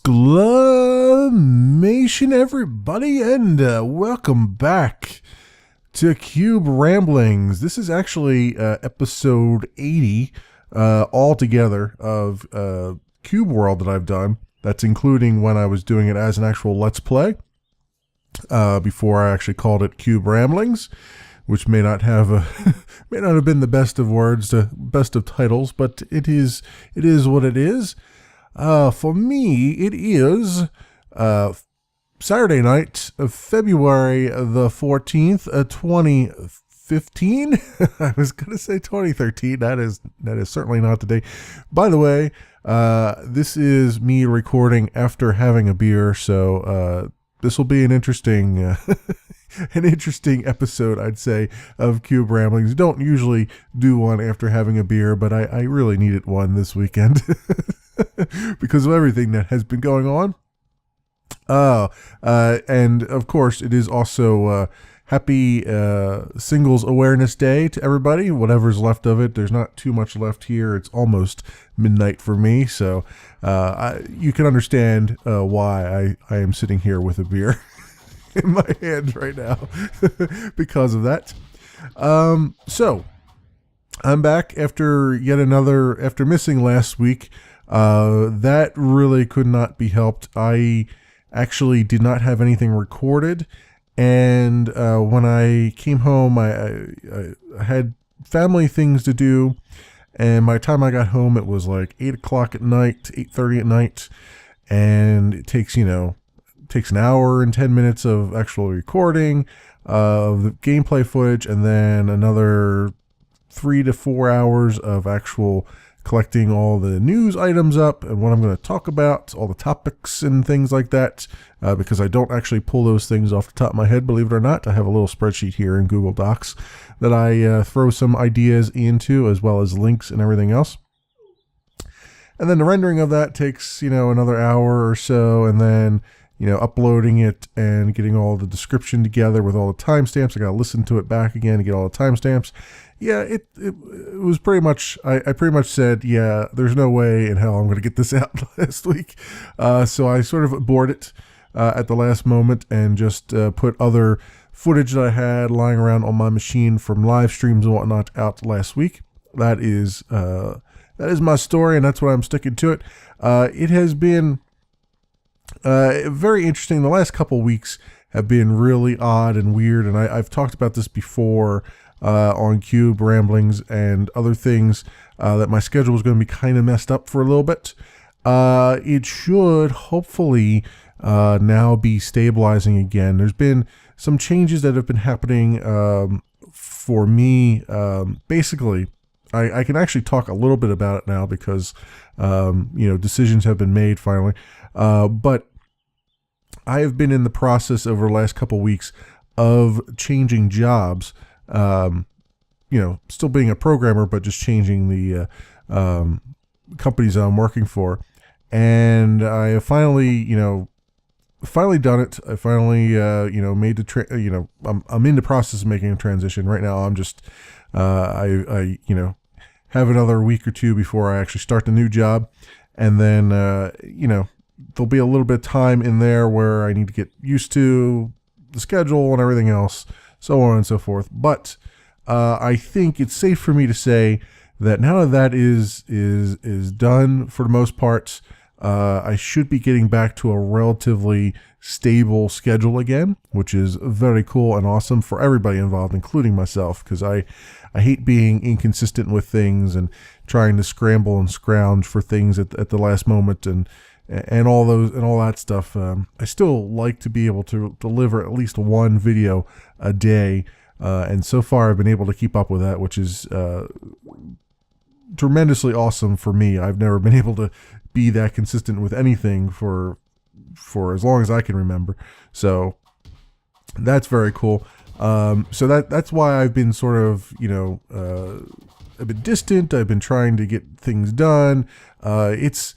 Exclamation, everybody, and welcome back to Cube Ramblings. This is actually episode 80 altogether of Cube World that I've done. That's including when I was doing it as an actual Let's Play, before I actually called it Cube Ramblings, which may not have been the best of words, the best of titles, but it is what it is. For me, it is Saturday night of February the 14th, 2015. I was going to say 2013. That is certainly not the day. By the way, this is me recording after having a beer, so this will be an interesting episode, I'd say, of Cube Ramblings. Don't usually do one after having a beer, but I really needed one this weekend. Because of everything that has been going on. And of course, it is also happy Singles Awareness Day to everybody, whatever's left of it. There's not too much left here. It's almost midnight for me, so you can understand why I am sitting here with a beer in my hand right now because of that. So I'm back after missing last week. That really could not be helped. I actually did not have anything recorded, and when I came home, I had family things to do, and by the time I got home, it was like 8 o'clock at night, 8:30 at night, and it takes an hour and 10 minutes of actual recording of the gameplay footage, and then another 3 to 4 hours of actual collecting all the news items up and what I'm going to talk about, all the topics and things like that, because I don't actually pull those things off the top of my head, believe it or not. I have a little spreadsheet here in Google Docs that I throw some ideas into, as well as links and everything else. And then the rendering of that takes, another hour or so, and then, uploading it and getting all the description together with all the timestamps. I got to listen to it back again to get all the timestamps. Yeah, it was pretty much, I pretty much said, yeah, there's no way in hell I'm going to get this out last week. So I sort of aborted it at the last moment and just put other footage that I had lying around on my machine from live streams and whatnot out last week. That is my story, and that's why I'm sticking to it. It has been very interesting. The last couple weeks have been really odd and weird, and I've talked about this before on Cube Ramblings and other things, that my schedule was going to be kind of messed up for a little bit. It should hopefully now be stabilizing again. There's been some changes that have been happening for me. Basically, I can actually talk a little bit about it now because decisions have been made finally. But I have been in the process over the last couple weeks of changing jobs. Still being a programmer, but just changing the companies I'm working for. And I have finally done it. I finally, made the I'm in the process of making a transition right now. I'm just, I have another week or two before I actually start the new job. And then, there'll be a little bit of time in there where I need to get used to the schedule and everything else, so on and so forth. But I think it's safe for me to say that now that is done for the most part, I should be getting back to a relatively stable schedule again, which is very cool and awesome for everybody involved, including myself, because I hate being inconsistent with things and trying to scramble and scrounge for things at the last moment and all that stuff. I still like to be able to deliver at least one video a day, and so far I've been able to keep up with that, which is tremendously awesome for me. I've never been able to be that consistent with anything for as long as I can remember. So that's very cool. So that's why I've been sort of, a bit distant. I've been trying to get things done. It's,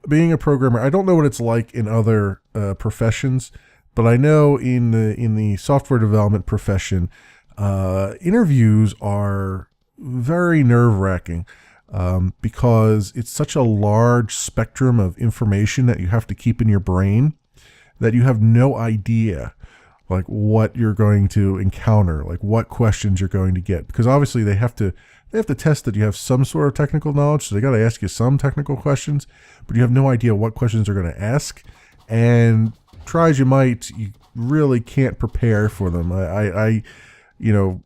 being a programmer, I don't know what it's like in other professions, but I know in the software development profession, interviews are very nerve-wracking. because it's such a large spectrum of information that you have to keep in your brain that you have no idea like what you're going to encounter, like what questions you're going to get, because obviously they have to test that you have some sort of technical knowledge, so they got to ask you some technical questions, but you have no idea what questions they're going to ask, and try as you might, you really can't prepare for them. I you know,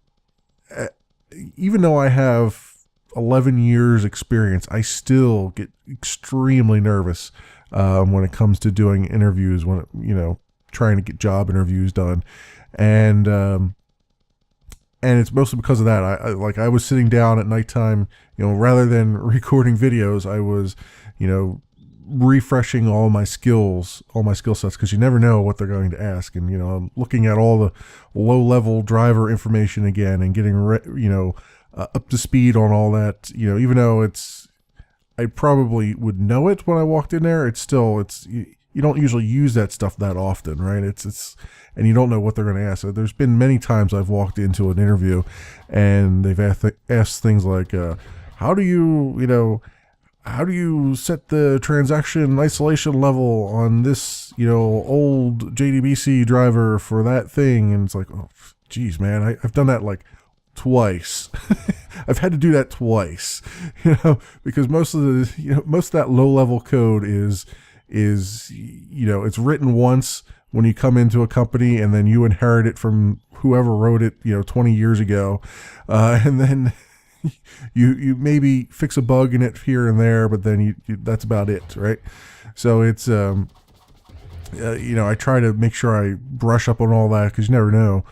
even though I have 11 years experience, I still get extremely nervous when it comes to doing interviews, when trying to get job interviews done, and it's mostly because of that. I was sitting down at nighttime, rather than recording videos, I was, refreshing all my skill sets, because you never know what they're going to ask, and I'm looking at all the low-level driver information again and getting up to speed on all that. Even though I probably would know it when I walked in there, it's you don't usually use that stuff that often, right? And you don't know what they're going to ask. So there's been many times I've walked into an interview and they've asked things like, how do you set the transaction isolation level on this, old JDBC driver for that thing? And it's like, oh, geez, man, I've done that like twice. I've had to do that twice, because most of that low-level code is it's written once when you come into a company, and then you inherit it from whoever wrote it 20 years ago, and then you maybe fix a bug in it here and there, but then that's about it, right? So it's I try to make sure I brush up on all that, because you never know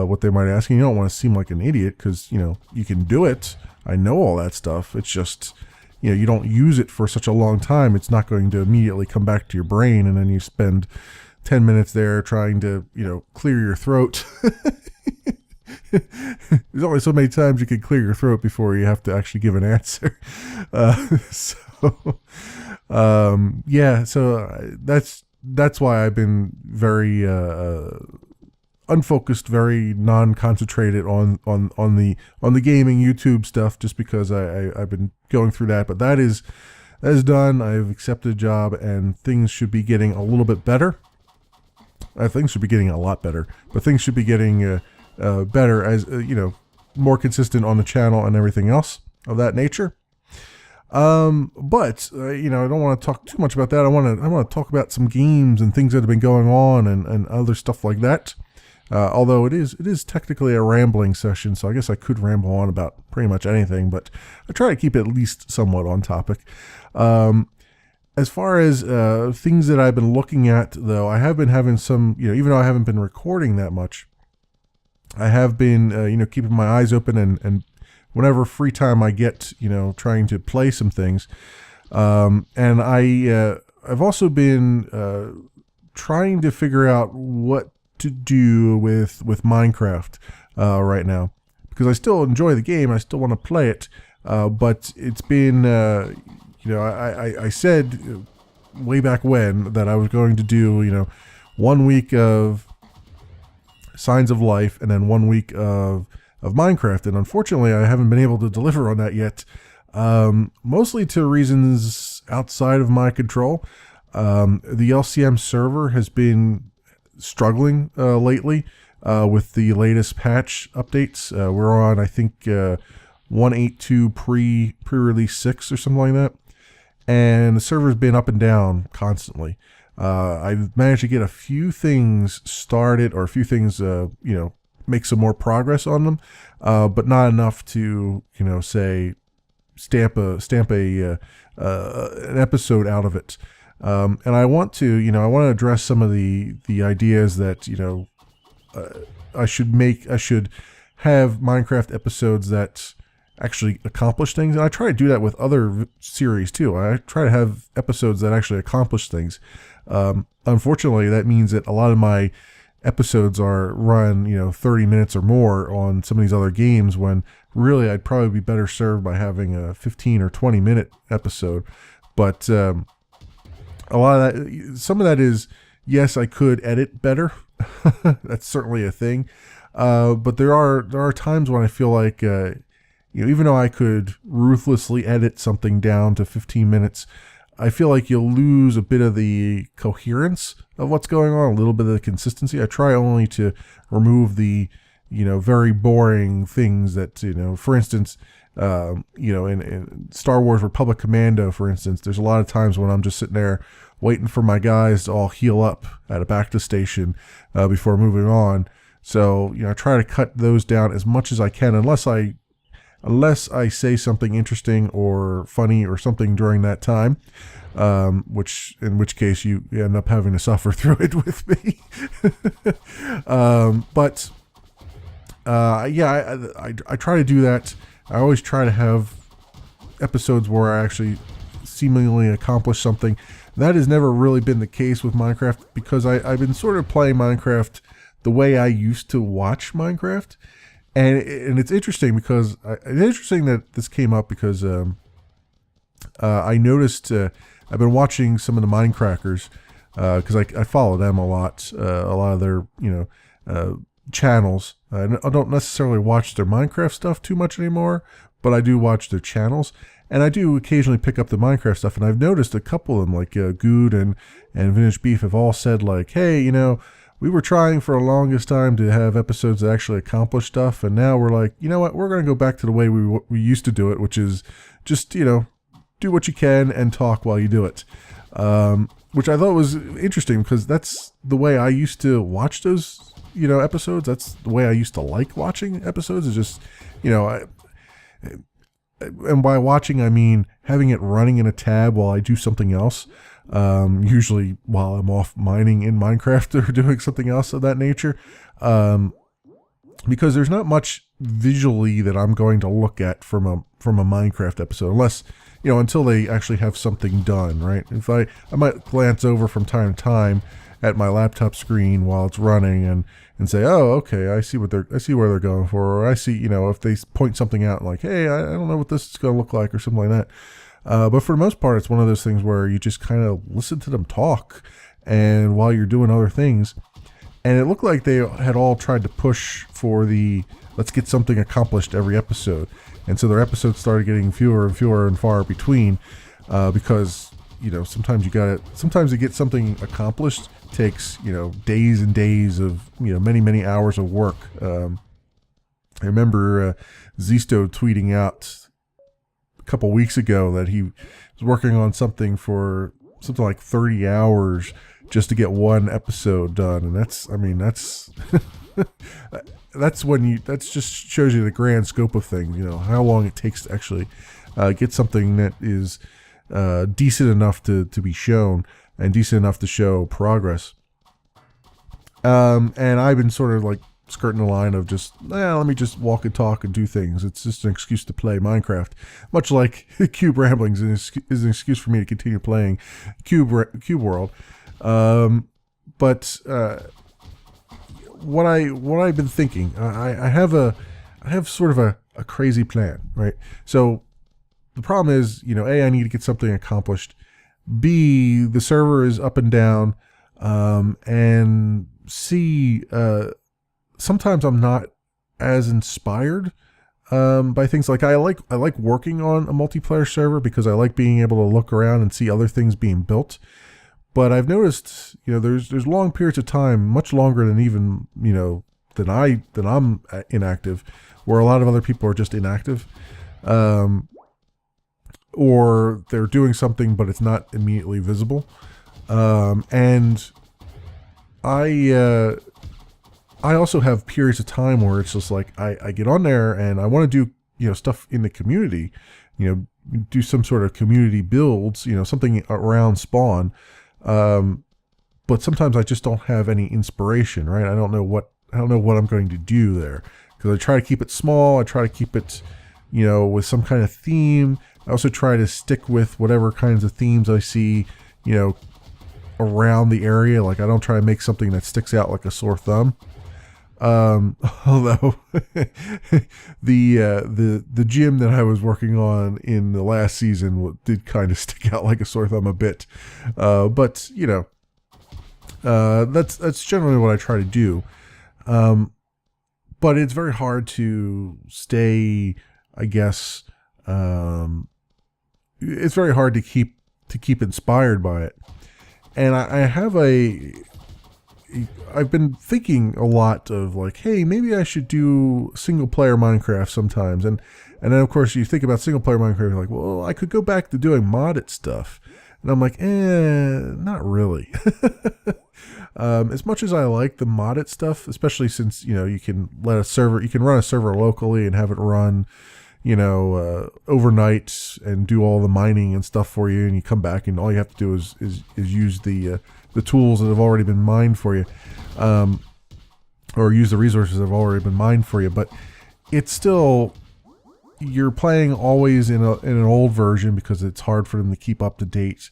what they might ask, and you don't want to seem like an idiot, because you can do it. I know all that stuff. It's just you don't use it for such a long time, it's not going to immediately come back to your brain, and then you spend 10 minutes there trying to, clear your throat. There's only so many times you can clear your throat before you have to actually give an answer. So that's why I've been very unfocused, very non-concentrated on the gaming YouTube stuff, just because I've been going through that. But that is done. I've accepted a job, and things should be getting a little bit better. Things should be getting a lot better, but things should be getting better as more consistent on the channel and everything else of that nature. But I don't want to talk too much about that. I want to talk about some games and things that have been going on, and other stuff like that. Although it is technically a rambling session, so I guess I could ramble on about pretty much anything, but I try to keep it at least somewhat on topic. As far as things that I've been looking at, though, I have been having some, even though I haven't been recording that much, I have been, keeping my eyes open, and whenever free time I get, trying to play some things. And I've also been trying to figure out what to do with Minecraft right now, because I still enjoy the game, I still want to play it, but it's been I said way back when that I was going to do 1 week of Signs of Life and then 1 week of Minecraft, and unfortunately I haven't been able to deliver on that yet, mostly to reasons outside of my control. The LCM server has been struggling lately with the latest patch updates. We're on, I think, 1.8.2 pre-release 6 or something like that, and the server's been up and down constantly. I've managed to get a few things started, or a few things make some more progress on them, but not enough to say stamp an episode out of it. And I want to address some of the ideas that, I should have Minecraft episodes that actually accomplish things. And I try to do that with other series too. I try to have episodes that actually accomplish things. Unfortunately, that means that a lot of my episodes are run, 30 minutes or more on some of these other games, when really I'd probably be better served by having a 15 or 20 minute episode. But, a lot of that, some of that is, yes, I could edit better. That's certainly a thing. But there are times when I feel like even though I could ruthlessly edit something down to 15 minutes, I feel like you'll lose a bit of the coherence of what's going on, a little bit of the consistency. I try only to remove the, very boring things that, for instance, in Star Wars Republic Commando, for instance, there's a lot of times when I'm just sitting there waiting for my guys to all heal up at a Bacta station before moving on. So, I try to cut those down as much as I can, unless I say something interesting or funny or something during that time, in which case you end up having to suffer through it with me. I try to do that. I always try to have episodes where I actually seemingly accomplish something. That has never really been the case with Minecraft, because I've been sort of playing Minecraft the way I used to watch Minecraft. And it's interesting because it's interesting that this came up because I noticed I've been watching some of the Minecrackers because I follow them a lot of their channels. I don't necessarily watch their Minecraft stuff too much anymore, but I do watch their channels, and I do occasionally pick up the Minecraft stuff. And I've noticed a couple of them, like Good and Vintage Beef, have all said like, hey, we were trying for the longest time to have episodes that actually accomplish stuff, and now we're like, you know what, we're going to go back to the way we used to do it, which is just, do what you can and talk while you do it. Which I thought was interesting, because that's the way I used to watch those, episodes. That's the way I used to like watching episodes, is just, and by watching, I mean having it running in a tab while I do something else. Usually while I'm off mining in Minecraft or doing something else of that nature, because there's not much visually that I'm going to look at from a Minecraft episode, unless until they actually have something done, right? If I might glance over from time to time at my laptop screen while it's running and say, oh, okay, I see where they're going for, or I see, if they point something out like, hey, I don't know what this is going to look like, or something like that. But for the most part, it's one of those things where you just kind of listen to them talk, and while you're doing other things. And it looked like they had all tried to push for the let's get something accomplished every episode. And so their episodes started getting fewer and fewer and far between, because, sometimes to get something accomplished takes, days and days of, many, many hours of work. I remember Zisto tweeting out couple weeks ago that he was working on something for something like 30 hours just to get one episode done, and that's that just shows you the grand scope of things, how long it takes to actually get something that is decent enough to be shown and decent enough to show progress. And I've been sort of like skirting the line of just, let me just walk and talk and do things. It's just an excuse to play Minecraft. Much like Cube Ramblings is an excuse for me to continue playing Cube World. But what I've been thinking, I have sort of a crazy plan, right? So the problem is, A, I need to get something accomplished. B, the server is up and down. And C, sometimes I'm not as inspired by things. Like I like working on a multiplayer server because I like being able to look around and see other things being built. But I've noticed, there's long periods of time, much longer than even, than I'm inactive, where a lot of other people are just inactive, or they're doing something but it's not immediately visible. And I also have periods of time where it's just like I get on there and I want to do stuff in the community, do some sort of community builds, something around spawn, but sometimes I just don't have any inspiration, right? I don't know what I'm going to do there, because I try to keep it small. I try to keep it with some kind of theme. I also try to stick with whatever kinds of themes I see around the area. Like I don't try to make something that sticks out like a sore thumb. Although the gym that I was working on in the last season did kind of stick out like a sore thumb a bit. But that's generally what I try to do. But it's very hard to stay I guess it's very hard to keep inspired by it. And I've been thinking a lot of like, hey, maybe I should do single player Minecraft sometimes. And then of course you think about single player Minecraft, you're like, well, I could go back to doing modded stuff. And I'm like, not really. As much as I like the modded stuff, especially since, you can run a server locally and have it run, overnight and do all the mining and stuff for you, and you come back and all you have to do is use the tools that have already been mined for you, or use the resources that have already been mined for you. But it's still, you're playing always in an old version because it's hard for them to keep up to date,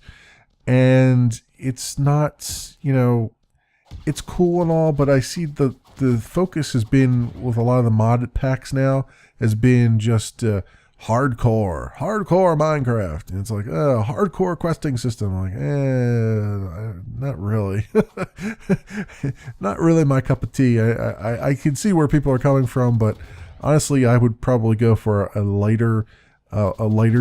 and it's not, it's cool and all, but I see the focus has been with a lot of the modded packs now has been just hardcore Minecraft, and it's like hardcore questing system. I'm like, not really, not really my cup of tea. I can see where people are coming from, but honestly, I would probably go for a lighter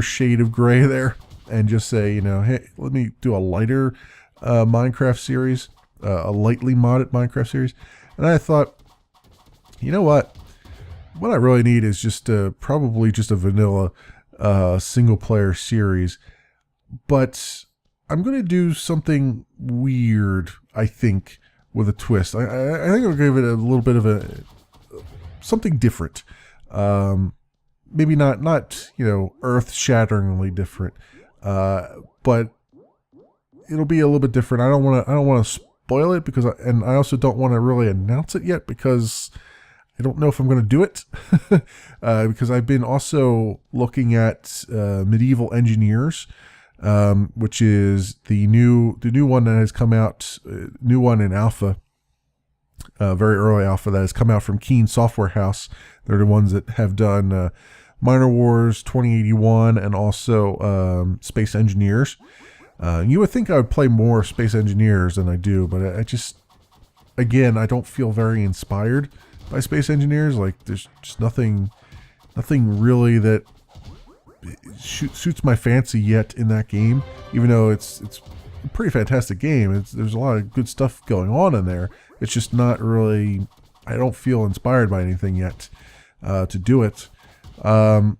shade of gray there, and just say, hey, let me do a lighter Minecraft series, a lightly modded Minecraft series. And I thought, you know what I really need is just probably just a vanilla single player series. But I'm going to do something weird, I think, with a twist. I think I'll give it a little bit of something different. Maybe not earth-shatteringly different, but it'll be a little bit different. I don't want to spoil it because I also don't want to really announce it yet because I don't know if I'm going to do it. Because I've been also looking at Medieval Engineers, which is the new one that has come out, new one in alpha, very early alpha that has come out from Keen Software House. They're the ones that have done Minor Wars 2081 and also Space Engineers. You would think I would play more Space Engineers than I do, but I just, again, I don't feel very inspired by Space Engineers. Like, there's just nothing really that suits my fancy yet in that game, even though it's a pretty fantastic game. There's a lot of good stuff going on in there. It's just not really, I don't feel inspired by anything yet to do it. And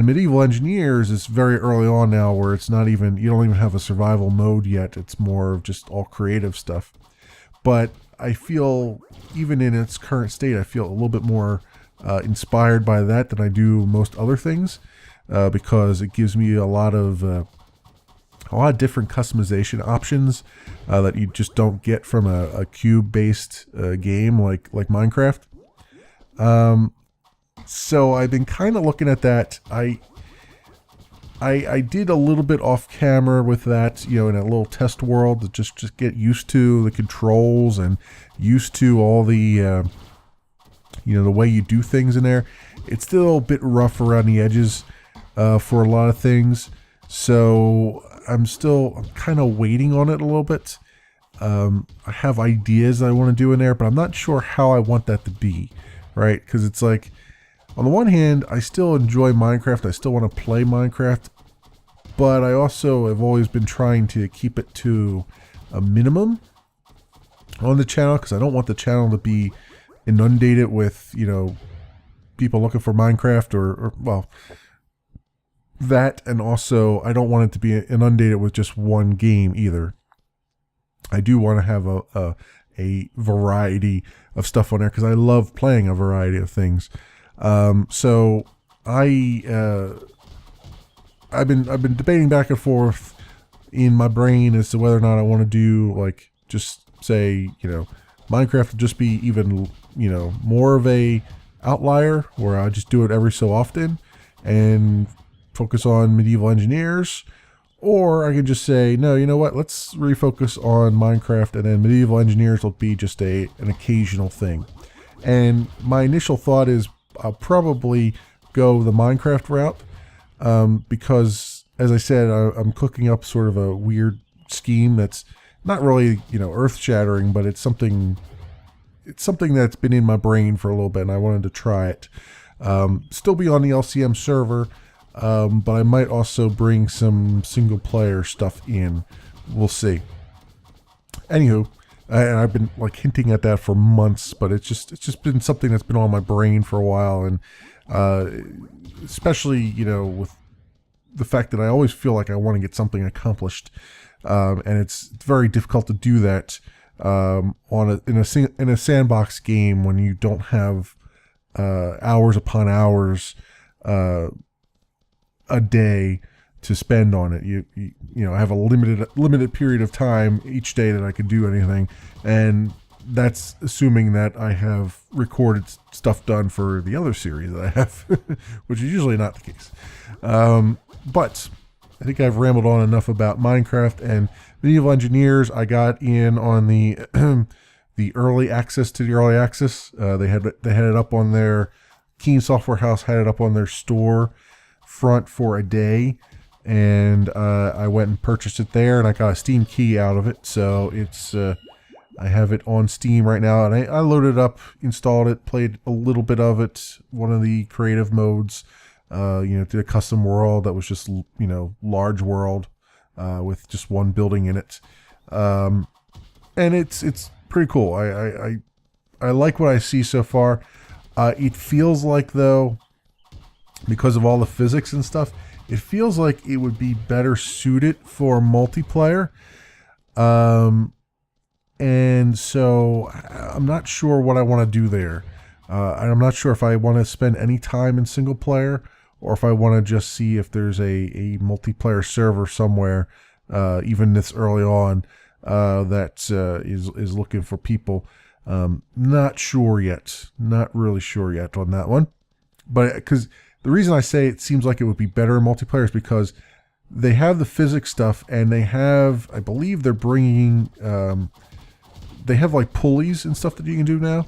Medieval Engineers is very early on now, where it's not even, you don't even have a survival mode yet. It's more of just all creative stuff. But I feel, even in its current state, I feel a little bit more inspired by that than I do most other things, because it gives me a lot of different customization options that you just don't get from a cube-based game like Minecraft. So I've been kind of looking at that. I did a little bit off camera with that, in a little test world to just get used to the controls and used to all the, the way you do things in there. It's still a bit rough around the edges for a lot of things. So I'm kind of waiting on it a little bit. I have ideas I want to do in there, but I'm not sure how I want that to be, right? Because it's like, on the one hand, I still enjoy Minecraft. I still want to play Minecraft, but I also have always been trying to keep it to a minimum on the channel, because I don't want the channel to be inundated with, people looking for Minecraft or that, and also I don't want it to be inundated with just one game either. I do want to have a variety of stuff on there because I love playing a variety of things. So I've been debating back and forth in my brain as to whether or not I want to do, like, just say, Minecraft would just be even, more of a outlier where I just do it every so often and focus on Medieval Engineers, or I can just say, no, you know what, let's refocus on Minecraft, and then Medieval Engineers will be just an occasional thing. And my initial thought is I'll probably go the Minecraft route, because, as I said, I'm cooking up sort of a weird scheme that's not really, earth-shattering, but it's something that's been in my brain for a little bit, and I wanted to try it. Still be on the LCM server, but I might also bring some single player stuff in. We'll see. Anywho, and I've been like hinting at that for months, but it's just been something that's been on my brain for a while, and especially, you know, with the fact that I always feel like I want to get something accomplished, and it's very difficult to do that in a sandbox game when you don't have hours upon hours a day to spend on it. You know, I have a limited period of time each day that I could do anything, and that's assuming that I have recorded stuff done for the other series that I have, which is usually not the case. But I think I've rambled on enough about Minecraft and Medieval Engineers. I got in on the the early access to the early access. They had it up on their Keen Software House, had it up on their store front for a day, and I went and purchased it there, and I got a Steam key out of it. So it's I have it on Steam right now, and I loaded it up, installed it, played a little bit of it, one of the creative modes. You know, did a custom world that was just, you know, large world with just one building in it, and it's pretty cool. I like what I see so far. It feels like, though, because of all the physics and stuff, it feels like it would be better suited for multiplayer. And so I'm not sure what I want to do there. I'm not sure if I want to spend any time in single player, or if I want to just see if there's a multiplayer server somewhere, even this early on, that is looking for people. Not sure yet. Not really sure yet on that one. But because the reason I say it seems like it would be better in multiplayer is because they have the physics stuff, and they have, I believe they're bringing, they have like pulleys and stuff that you can do now.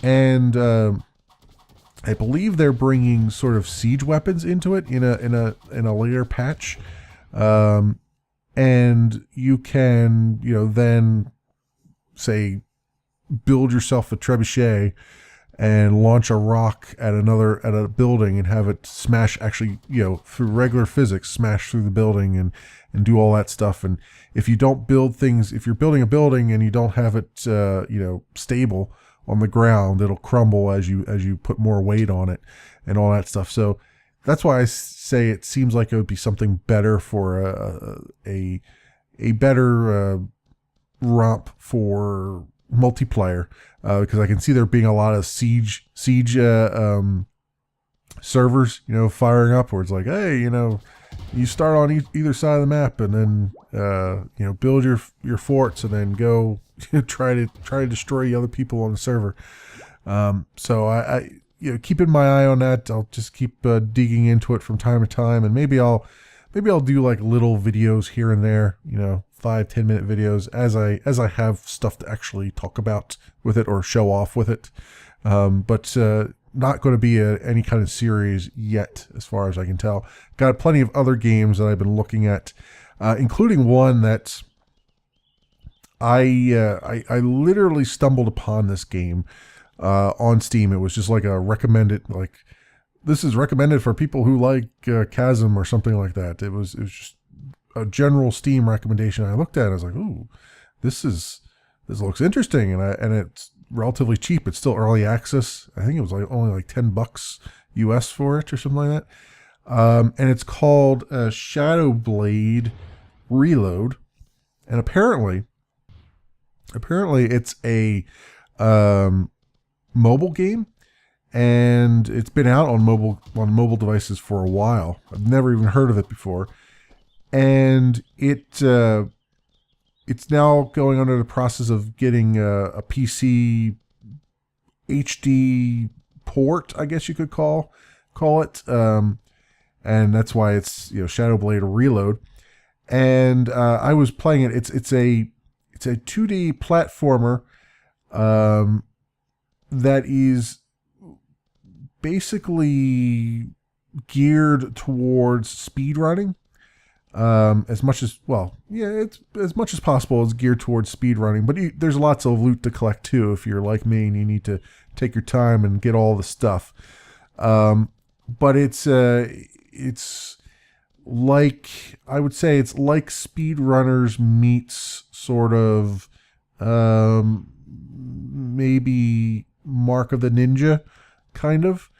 And I believe they're bringing sort of siege weapons into it in a later patch, and you can, you know, then say build yourself a trebuchet and launch a rock at a building and have it smash, actually, you know, through regular physics, smash through the building and do all that stuff. And if you don't build things, if you're building a building and you don't have it, you know, stable on the ground, it'll crumble as you put more weight on it and all that stuff. So that's why I say it seems like it would be something better for a better romp for multiplayer, because I can see there being a lot of siege servers, you know, firing up where it's like, hey, you know, you start on either side of the map, and then you know, build your forts, and then go try to destroy the other people on the server. So I you know, keeping my eye on that. I'll just keep digging into it from time to time, and maybe I'll do like little videos here and there, you know, 5-10 minute videos as I have stuff to actually talk about with it or show off with it. But not going to be any kind of series yet, as far as I can tell. Got plenty of other games that I've been looking at, including one that I literally stumbled upon this game on Steam. It was just like a recommended, like, this is recommended for people who like Chasm or something like that. It was just a general Steam recommendation. I looked at it and I was like, ooh, this looks interesting, and it's relatively cheap. It's still early access. I think it was like only like $10 US for it or something like that. And it's called Shadow Blade Reload, and apparently it's a mobile game, and it's been out on mobile devices for a while. I've never even heard of it before, and it's now going under the process of getting a PC HD port, I guess you could call it, and that's why it's, you know, Shadow Blade Reload. And I was playing it. It's a 2D platformer that is basically geared towards speedrunning. As much as possible, it's geared towards speedrunning, but there's lots of loot to collect too if you're like me and you need to take your time and get all the stuff. But it's like, I would say it's like Speedrunners meets sort of maybe Mark of the Ninja, kind of.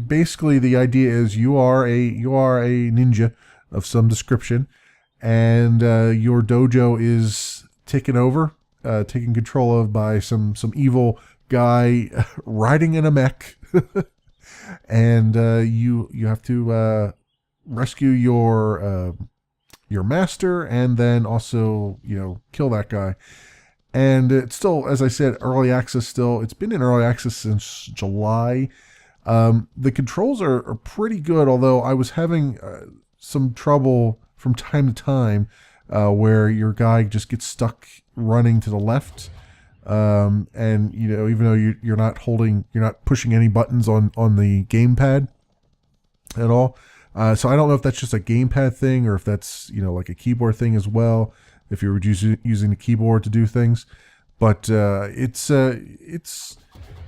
Basically, the idea is you are a ninja of some description, and your dojo is taken control of by some evil guy riding in a mech, and you have to rescue your master, and then also kill that guy. And it's still, as I said, early access still. It's been in early access since July. The controls are pretty good, although I was having some trouble from time to time where your guy just gets stuck running to the left. And even though you're not pushing any buttons on the gamepad at all. So I don't know if that's just a gamepad thing or if that's like a keyboard thing as well, if you're using the keyboard to do things. But it's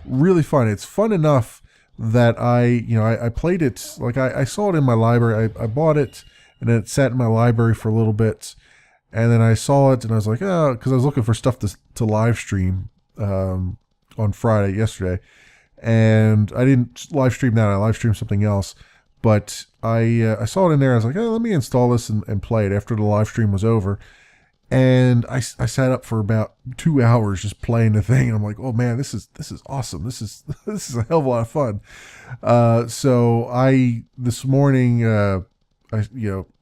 really fun. It's fun enough that I played it, like I saw it in my library. I bought it, and then it sat in my library for a little bit, and then I saw it and I was like, oh, because I was looking for stuff to live stream on Friday, yesterday, and I didn't live stream that. I live streamed something else, but I saw it in there. I was like, oh, let me install this and play it after the live stream was over. And I sat up for about 2 hours just playing the thing, and I'm like, oh man, this is awesome. This is a hell of a lot of fun. So this morning, as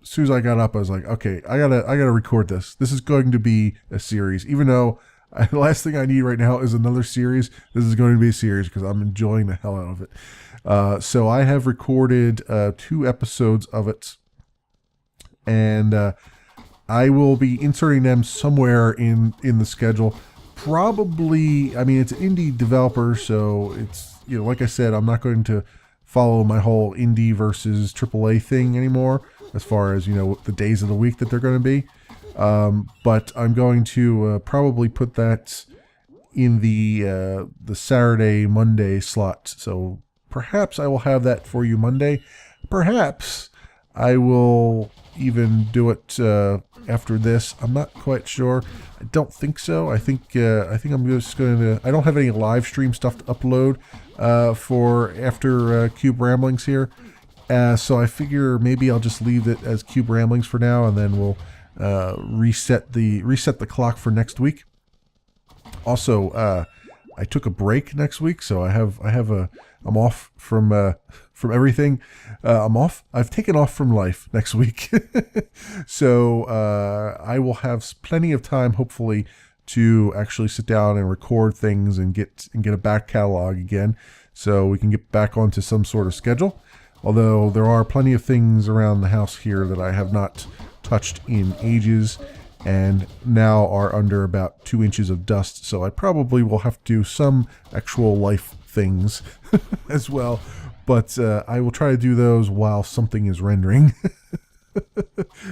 soon as I got up, I was like, okay, I gotta record this. This is going to be a series, even though the last thing I need right now is another series. This is going to be a series because I'm enjoying the hell out of it. So I have recorded 2 episodes of it, and I will be inserting them somewhere in the schedule. Probably, I mean, it's an indie developer, so it's, like I said, I'm not going to follow my whole indie versus AAA thing anymore, as far as, the days of the week that they're going to be. But I'm going to probably put that in the Saturday, Monday slot. So perhaps I will have that for you Monday. Perhaps I will even do it after this. I'm not quite sure. I don't think so. I think I'm just going to. I don't have any live stream stuff to upload for after Cube Ramblings here, so I figure maybe I'll just leave it as Cube Ramblings for now, and then we'll reset the clock for next week. Also, I took a break next week, so I'm off from everything. I've taken off from life next week. So I will have plenty of time, hopefully, to actually sit down and record things and get a back catalog again, so we can get back onto some sort of schedule. Although there are plenty of things around the house here that I have not touched in ages, and now are under about 2 inches of dust, so I probably will have to do some actual life things as well, but I will try to do those while something is rendering.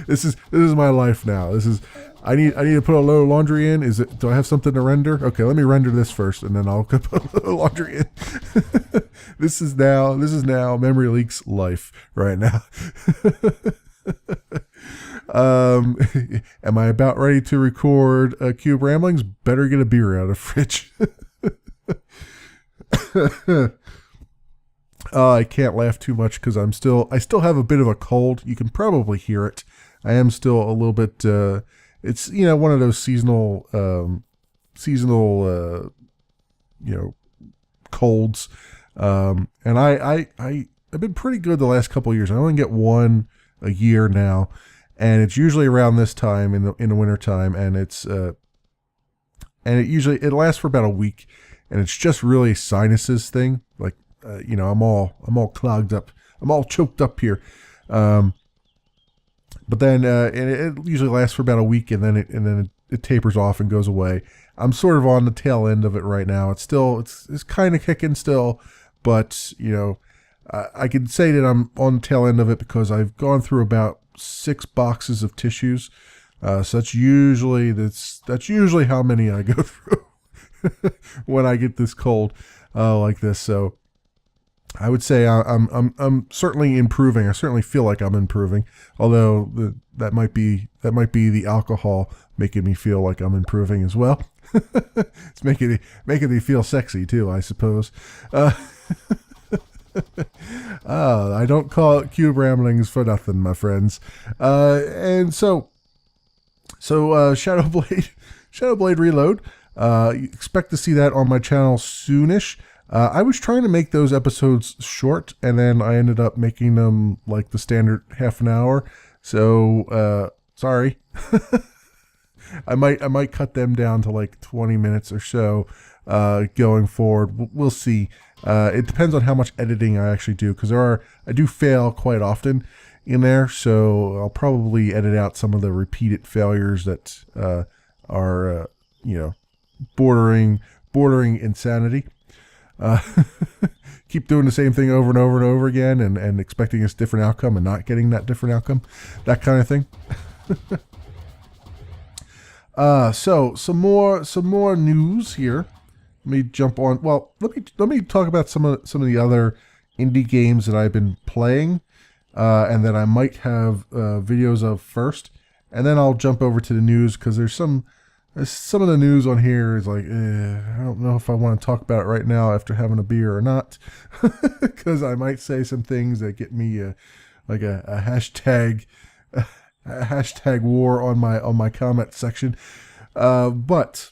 This is my life now. I need to put a load of laundry in. Do I have something to render? Okay, let me render this first, and then I'll put a load of laundry in. This is now Memory Leak's life right now. Am I about ready to record Cube Ramblings? Better get a beer out of the fridge. I can't laugh too much because I still have a bit of a cold. You can probably hear it. I am still a little bit. It's one of those seasonal colds. And I've been pretty good the last couple of years. I only get one a year now, and it's usually around this time in the winter time, and it lasts for about a week, and it's just really a sinuses thing. Like I'm all clogged up, I'm all choked up here. But then and it usually lasts for about a week, and then it tapers off and goes away. I'm sort of on the tail end of it right now. It's kind of kicking still, but I can say that I'm on the tail end of it because I've gone through about 6 boxes of tissues. So that's usually how many I go through when I get this cold like this. So I would say I'm certainly improving. I certainly feel like I'm improving. Although that might be the alcohol making me feel like I'm improving as well. It's making me feel sexy too, I suppose. I don't call it Cube Ramblings for nothing, my friends. And so Shadowblade Reload. You expect to see that on my channel soonish. I was trying to make those episodes short, and then I ended up making them like the standard half an hour. So sorry. I might cut them down to like 20 minutes or so going forward. We'll see. It depends on how much editing I actually do, because I do fail quite often in there, so I'll probably edit out some of the repeated failures that are bordering insanity. Keep doing the same thing over and over and over again, and expecting a different outcome and not getting that different outcome, that kind of thing. So some more news here. Let me jump on. Well, let me talk about some of the other indie games that I've been playing, and that I might have videos of first, and then I'll jump over to the news, because there's some of the news on here is like, I don't know if I want to talk about it right now after having a beer or not, because I might say some things that get me like a hashtag war on my comment section. But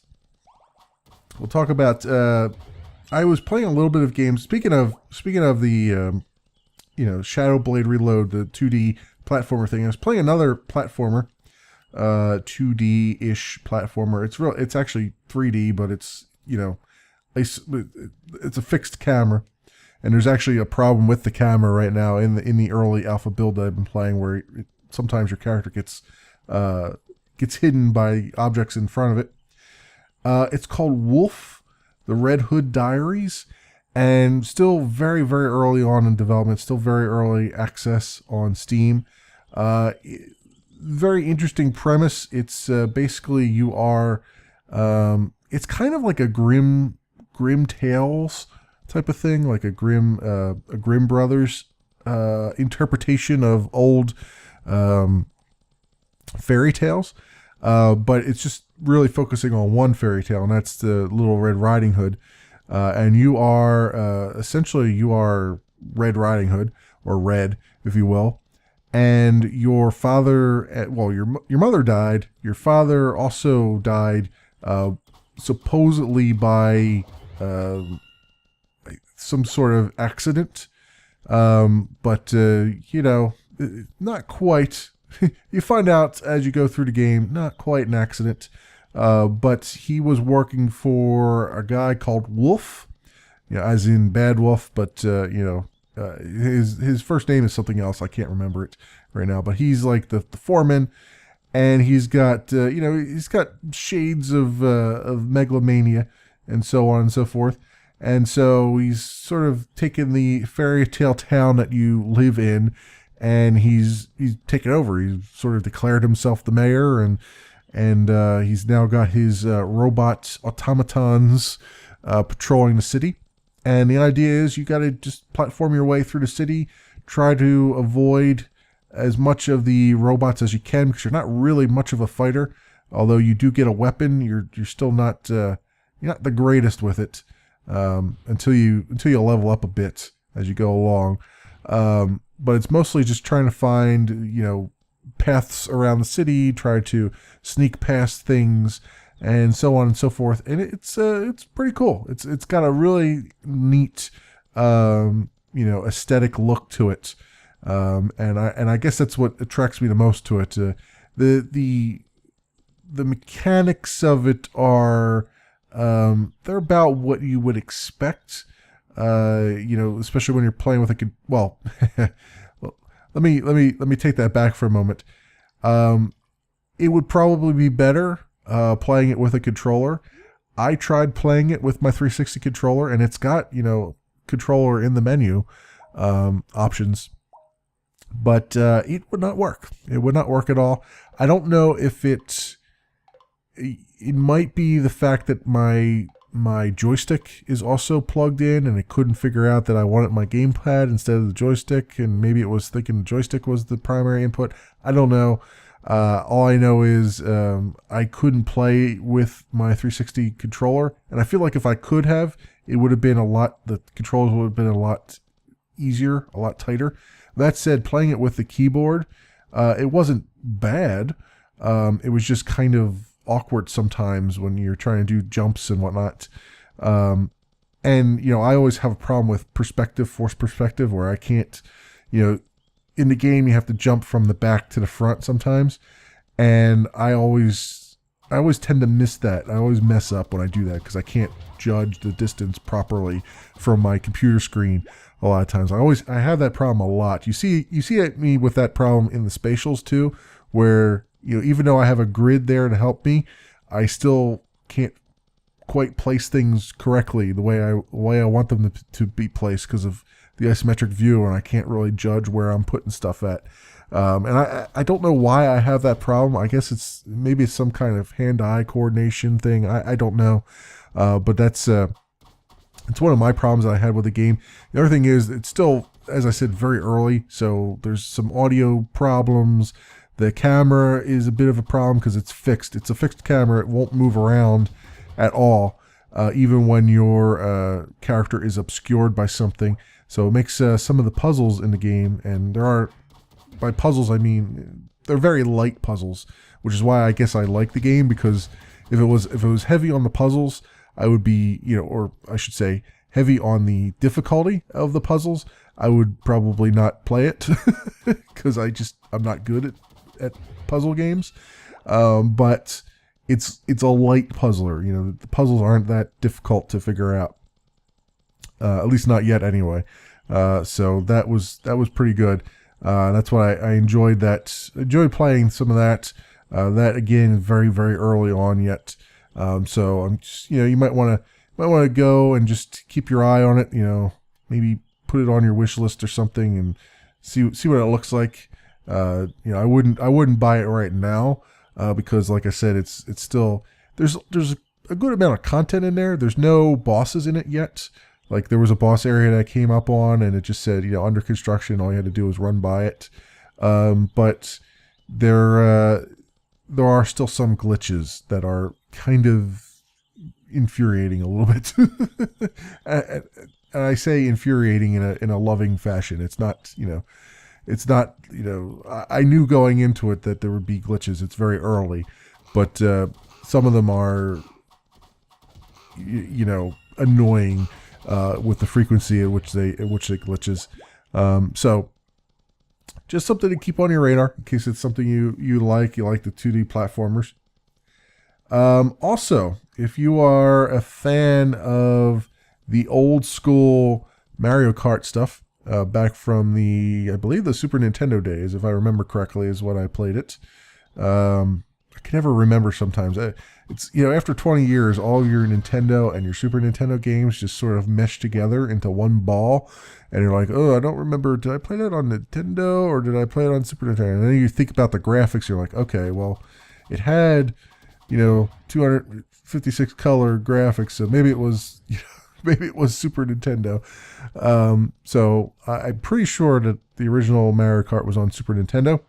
we'll talk about. I was playing a little bit of games. Speaking of the Shadowblade Reload, the 2D platformer thing. I was playing another platformer. 2D-ish platformer. It's actually 3D, but it's it's a fixed camera, and there's actually a problem with the camera right now in the early alpha build that I've been playing, where sometimes your character gets hidden by objects in front of it. It's called Woolfe, the Red Hood Diaries, and still very, very early on in development, still very early access on Steam. Very interesting premise. It's basically you are it's kind of like a Grimm Tales type of thing, like a Grimm Brothers interpretation of old fairy tales, but it's just really focusing on one fairy tale, and that's the Little Red Riding Hood, and you are essentially Red Riding Hood, or Red, if you will. And your father, your mother died. Your father also died, supposedly by some sort of accident, but not quite. You find out as you go through the game, not quite an accident, but he was working for a guy called Woolfe, as in Bad Wolf, but his first name is something else. I can't remember it right now, but he's like the foreman, and he's got he's got shades of megalomania and so on and so forth. And so he's sort of taken the fairy tale town that you live in, and he's taken over. He's sort of declared himself the mayor, and he's now got his robot automatons patrolling the city. And the idea is you got to just platform your way through the city, try to avoid as much of the robots as you can, because you're not really much of a fighter. Although you do get a weapon, you're still not you're not the greatest with it until you level up a bit as you go along. But it's mostly just trying to find paths around the city, try to sneak past things, and so on and so forth. And it's pretty cool. It's got a really neat aesthetic look to it. And I guess that's what attracts me the most to it. The mechanics of it are they're about what you would expect. Especially when you're playing with let me take that back for a moment. It would probably be better playing it with a controller. I tried playing it with my 360 controller, and it's got controller in the menu options, but it would not work. It would not work at all. I don't know if it might be the fact that my my joystick is also plugged in, and it couldn't figure out that I wanted my gamepad instead of the joystick, and maybe it was thinking the joystick was the primary input. I don't know. All I know is I couldn't play with my 360 controller, and I feel like if I could have, it would have been the controls would have been a lot easier, a lot tighter. That said, playing it with the keyboard, it wasn't bad. It was just kind of awkward sometimes when you're trying to do jumps and whatnot. And, I always have a problem with forced perspective, where I can't, in the game you have to jump from the back to the front sometimes. And I always tend to miss that. I always mess up when I do that because I can't judge the distance properly from my computer screen a lot of times. I have that problem a lot. You see me with that problem in the spatials too, where even though I have a grid there to help me, I still can't quite place things correctly the way I want them to be placed because of the isometric view, and I can't really judge where I'm putting stuff at. And I don't know why I have that problem. I guess maybe it's some kind of hand-eye coordination thing. I don't know. But it's one of my problems that I had with the game. The other thing is it's still, as I said, very early, so there's some audio problems. The camera is a bit of a problem because it's fixed. It's a fixed camera. It won't move around at all, even when your character is obscured by something. So it makes some of the puzzles in the game, and by puzzles I mean they're very light puzzles, which is why I guess I like the game, because if it was heavy on the puzzles, I would be, or I should say heavy on the difficulty of the puzzles, I would probably not play it because I'm not good at puzzle games. But it's a light puzzler. The puzzles aren't that difficult to figure out. At least not yet anyway. So that was pretty good. That's why I enjoyed that. Enjoyed playing some of that. That again, very, very early on yet. So I'm just, you might want to go and just keep your eye on it. Maybe put it on your wish list or something and see what it looks like. I wouldn't buy it right now because, like I said, it's still there's a good amount of content in there. There's no bosses in it yet. Like there was a boss area that I came up on and it just said under construction. All you had to do was run by it. But there are still some glitches that are kind of infuriating a little bit. And I say infuriating in a loving fashion. It's not, I knew going into it that there would be glitches. It's very early, but some of them are, annoying with the frequency at which they glitches. So just something to keep on your radar in case it's something you like. You like the 2D platformers. Also, if you are a fan of the old school Mario Kart stuff, back from I believe the Super Nintendo days, if I remember correctly, is when I played it. I can never remember sometimes. It's, after 20 years, all of your Nintendo and your Super Nintendo games just sort of mesh together into one ball. And you're like, oh, I don't remember. Did I play that on Nintendo or did I play it on Super Nintendo? And then you think about the graphics. You're like, okay, well, it had, 256 color graphics. So maybe it was, maybe it was Super Nintendo. So I'm pretty sure that the original Mario Kart was on Super Nintendo.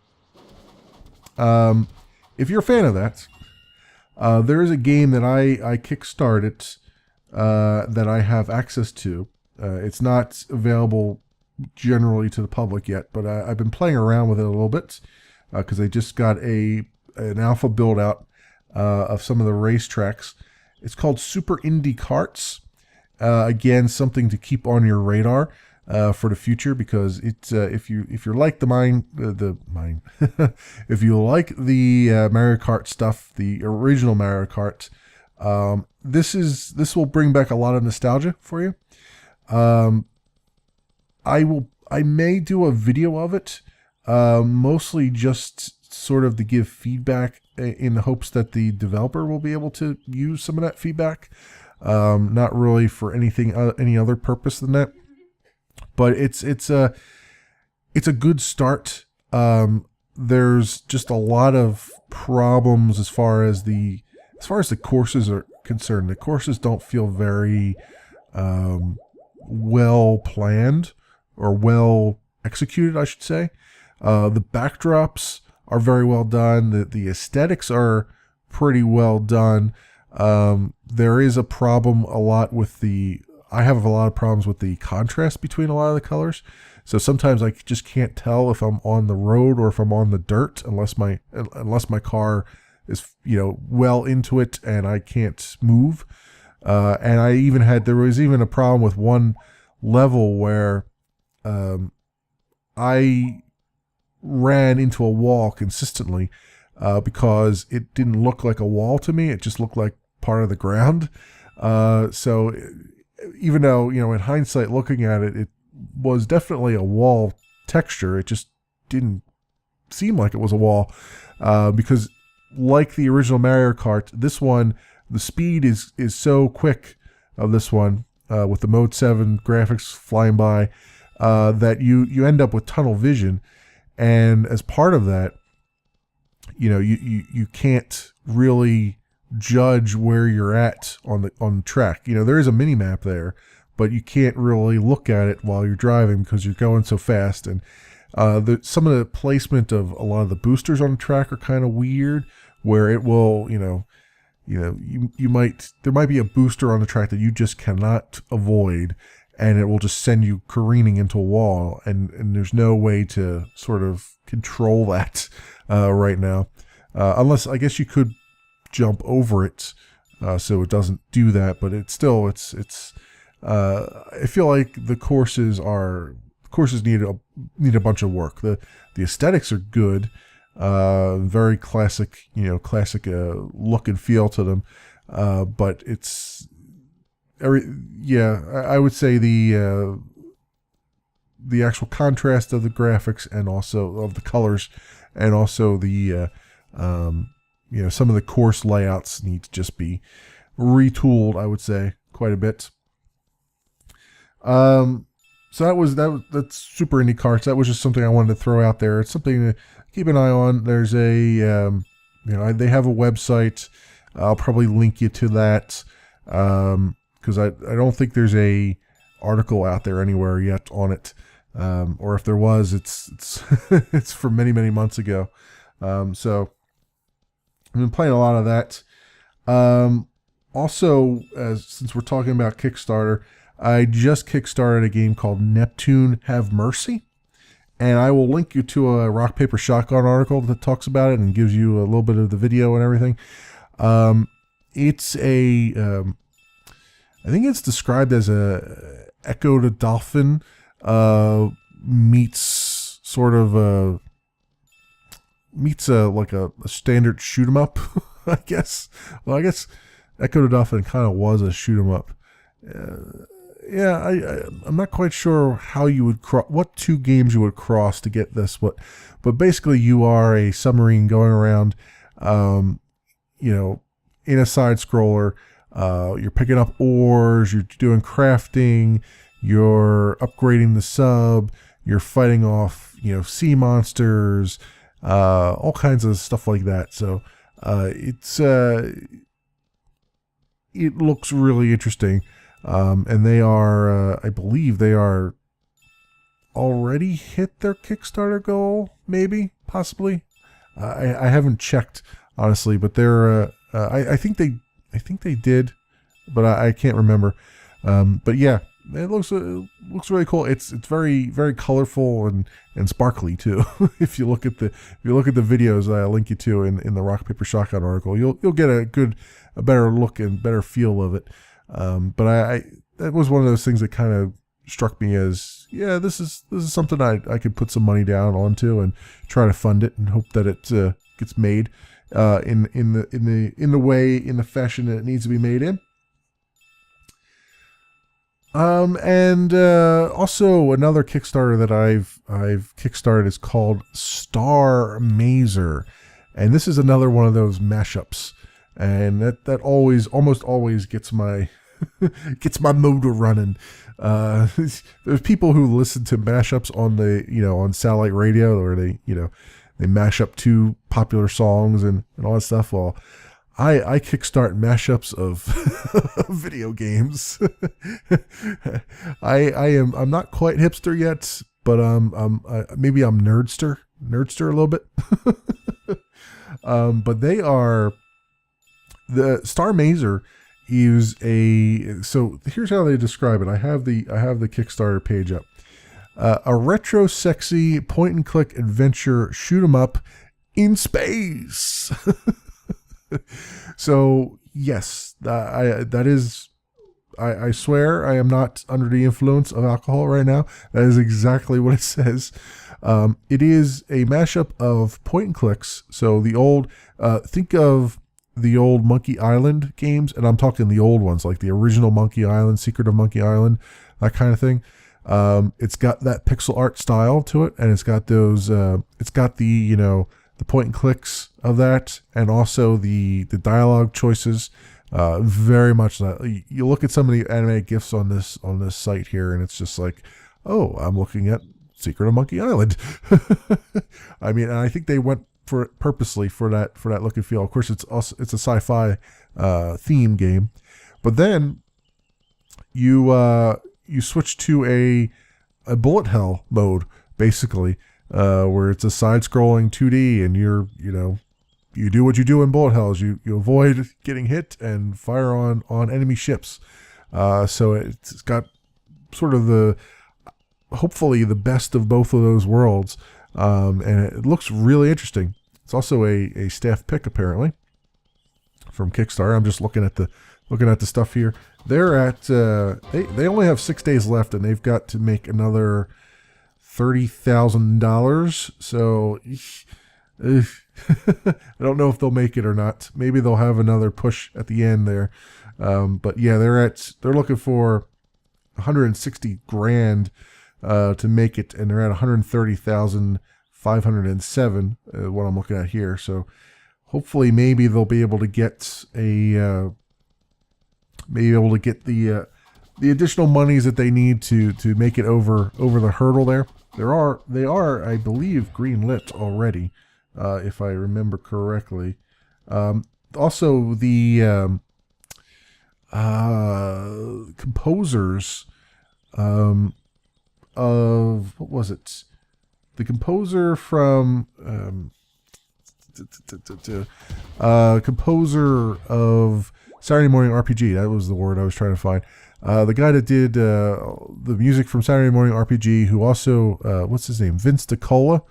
If you're a fan of that, there is a game that I kickstarted that I have access to. It's not available generally to the public yet, but I've been playing around with it a little bit because I just got an alpha build out of some of the racetracks. It's called Super Indy Karts. Again, something to keep on your radar for the future, because it's if you like if you like the Mario Kart stuff, the original Mario Kart, this will bring back a lot of nostalgia for you. I may do a video of it, mostly just sort of to give feedback in the hopes that the developer will be able to use some of that feedback. Not really for any other purpose than that. But it's a good start. There's just a lot of problems as far as the courses concerned. The courses don't feel very well planned or well executed, I should say. The backdrops are very well done. The aesthetics are pretty well done. There is a problem a lot with I have a lot of problems with the contrast between a lot of the colors. So sometimes I just can't tell if I'm on the road or if I'm on the dirt unless my car is, well into it and I can't move. And there was even a problem with one level where I ran into a wall consistently because it didn't look like a wall to me. It just looked like part of the ground. So even though, in hindsight, looking at it, it was definitely a wall texture. It just didn't seem like it was a wall because like the original Mario Kart, this one, the speed is so quick of this one with the Mode 7 graphics flying by that you end up with tunnel vision. And as part of that, you can't really judge where you're at on the track. There is a mini map there, but you can't really look at it while you're driving because you're going so fast. And some of the placement of a lot of the boosters on the track are kind of weird, where it will, there might be a booster on the track that you just cannot avoid, and it will just send you careening into a wall, and there's no way to sort of control that right now, unless I guess you could jump over it so it doesn't do that, but it's I feel like the courses need a bunch of work. The aesthetics are good, very classic, look and feel to them, but I would say the actual contrast of the graphics and also of the colors, and also the some of the course layouts need to just be retooled, I would say, quite a bit. So that's Super Indie Karts. That was just something I wanted to throw out there. It's something to keep an eye on. There's they have a website. I'll probably link you to that because I don't think there's a article out there anywhere yet on it, or if there was, it's it's from many months ago. So I've been playing a lot of that. Also, since we're talking about Kickstarter, I just kickstarted a game called Neptune Have Mercy, and I will link you to a Rock Paper Shotgun article that talks about it and gives you a little bit of the video and everything. It's I think it's described as a Echo the Dolphin meets like a standard shoot 'em up, I guess. Well, I guess Echo the Dolphin kind of was a shoot 'em up. I'm not quite sure how you would what two games you would cross to get this. But basically, you are a submarine going around, in a side scroller. You're picking up ores. You're doing crafting. You're upgrading the sub. You're fighting off, sea monsters, all kinds of stuff like that. So it looks really interesting. And they are, I believe they are already hit their Kickstarter goal, maybe, possibly. I haven't checked, honestly, but they're, I think they did, but I can't remember. But yeah, it looks really cool. It's very, very colorful and sparkly too. If you look at the videos that I link you to in the Rock Paper Shotgun article, you'll get a better look and better feel of it. But that was one of those things that kind of struck me as, yeah, this is something I could put some money down onto and try to fund it and hope that it gets made in the fashion that it needs to be made in. And also another Kickstarter that I've kickstarted is called Starr Mazer, and this is another one of those mashups. And that almost always gets my motor running. There's people who listen to mashups on on satellite radio, where they mash up two popular songs and all that stuff. Well, I kickstart mashups of video games. I'm not quite hipster yet, but maybe I'm nerdster a little bit. But they are the Starr Mazer is so here's how they describe it. I have the Kickstarter page up. A retro sexy point and click adventure shoot 'em up in space. So yes, I swear I am not under the influence of alcohol right now. That is exactly what it says. It is a mashup of point and clicks. So the old, think of the old Monkey Island games, and I'm talking the old ones, like the original Monkey Island, Secret of Monkey Island, that kind of thing. It's got that pixel art style to it, and it's got those, it's got the, the point and clicks of that, and also the dialogue choices. Very much that. You look at some of the animated GIFs on this site here, and it's just like, oh, I'm looking at Secret of Monkey Island. I mean, and I think they went for it purposely for that look and feel. Of course, it's a sci-fi theme game, but then you switch to a bullet hell mode, basically. Where it's a side-scrolling 2D, and you do what you do in bullet hells. You avoid getting hit and fire on enemy ships. So it's got sort of hopefully the best of both of those worlds, and it looks really interesting. It's also a staff pick apparently from Kickstarter. I'm just looking at the stuff here. They're at they only have 6 days left, and they've got to make another $30,000. So I don't know if they'll make it or not. Maybe they'll have another push at the end there. But yeah, they're looking for 160 grand to make it, and they're at 130,507 what I'm looking at here. So hopefully maybe they'll be able to get the additional monies that they need to make it over the hurdle there. They are, I believe, green-lit already, if I remember correctly. Also, the composers of, what was it? The composer from composer of Saturday Morning RPG. That was the word I was trying to find. The guy that did the music from Saturday Morning RPG, who also, what's his name? Vince DiCola,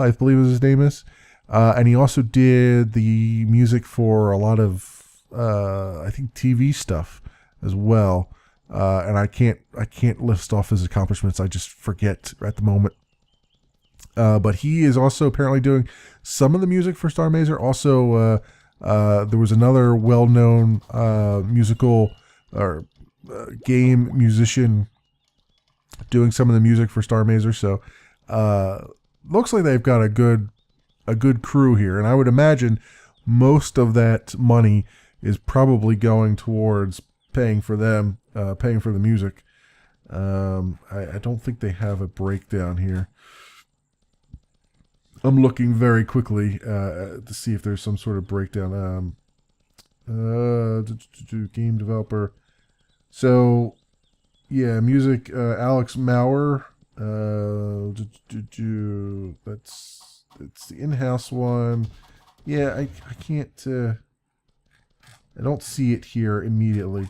I believe his name is. And he also did the music for a lot of, I think, TV stuff as well. And I can't list off his accomplishments. I just forget at the moment. But he is also apparently doing some of the music for Starr Mazer. Also, there was another well-known musical or game musician doing some of the music for Starr Mazer. So looks like they've got a good crew here, and I would imagine most of that money is probably going towards paying for them, paying for the music. I don't think they have a breakdown here. I'm looking very quickly to see if there's some sort of breakdown. Game developer. So, yeah, music. Alex Maurer. That's the in-house one. Yeah, I can't. I don't see it here immediately.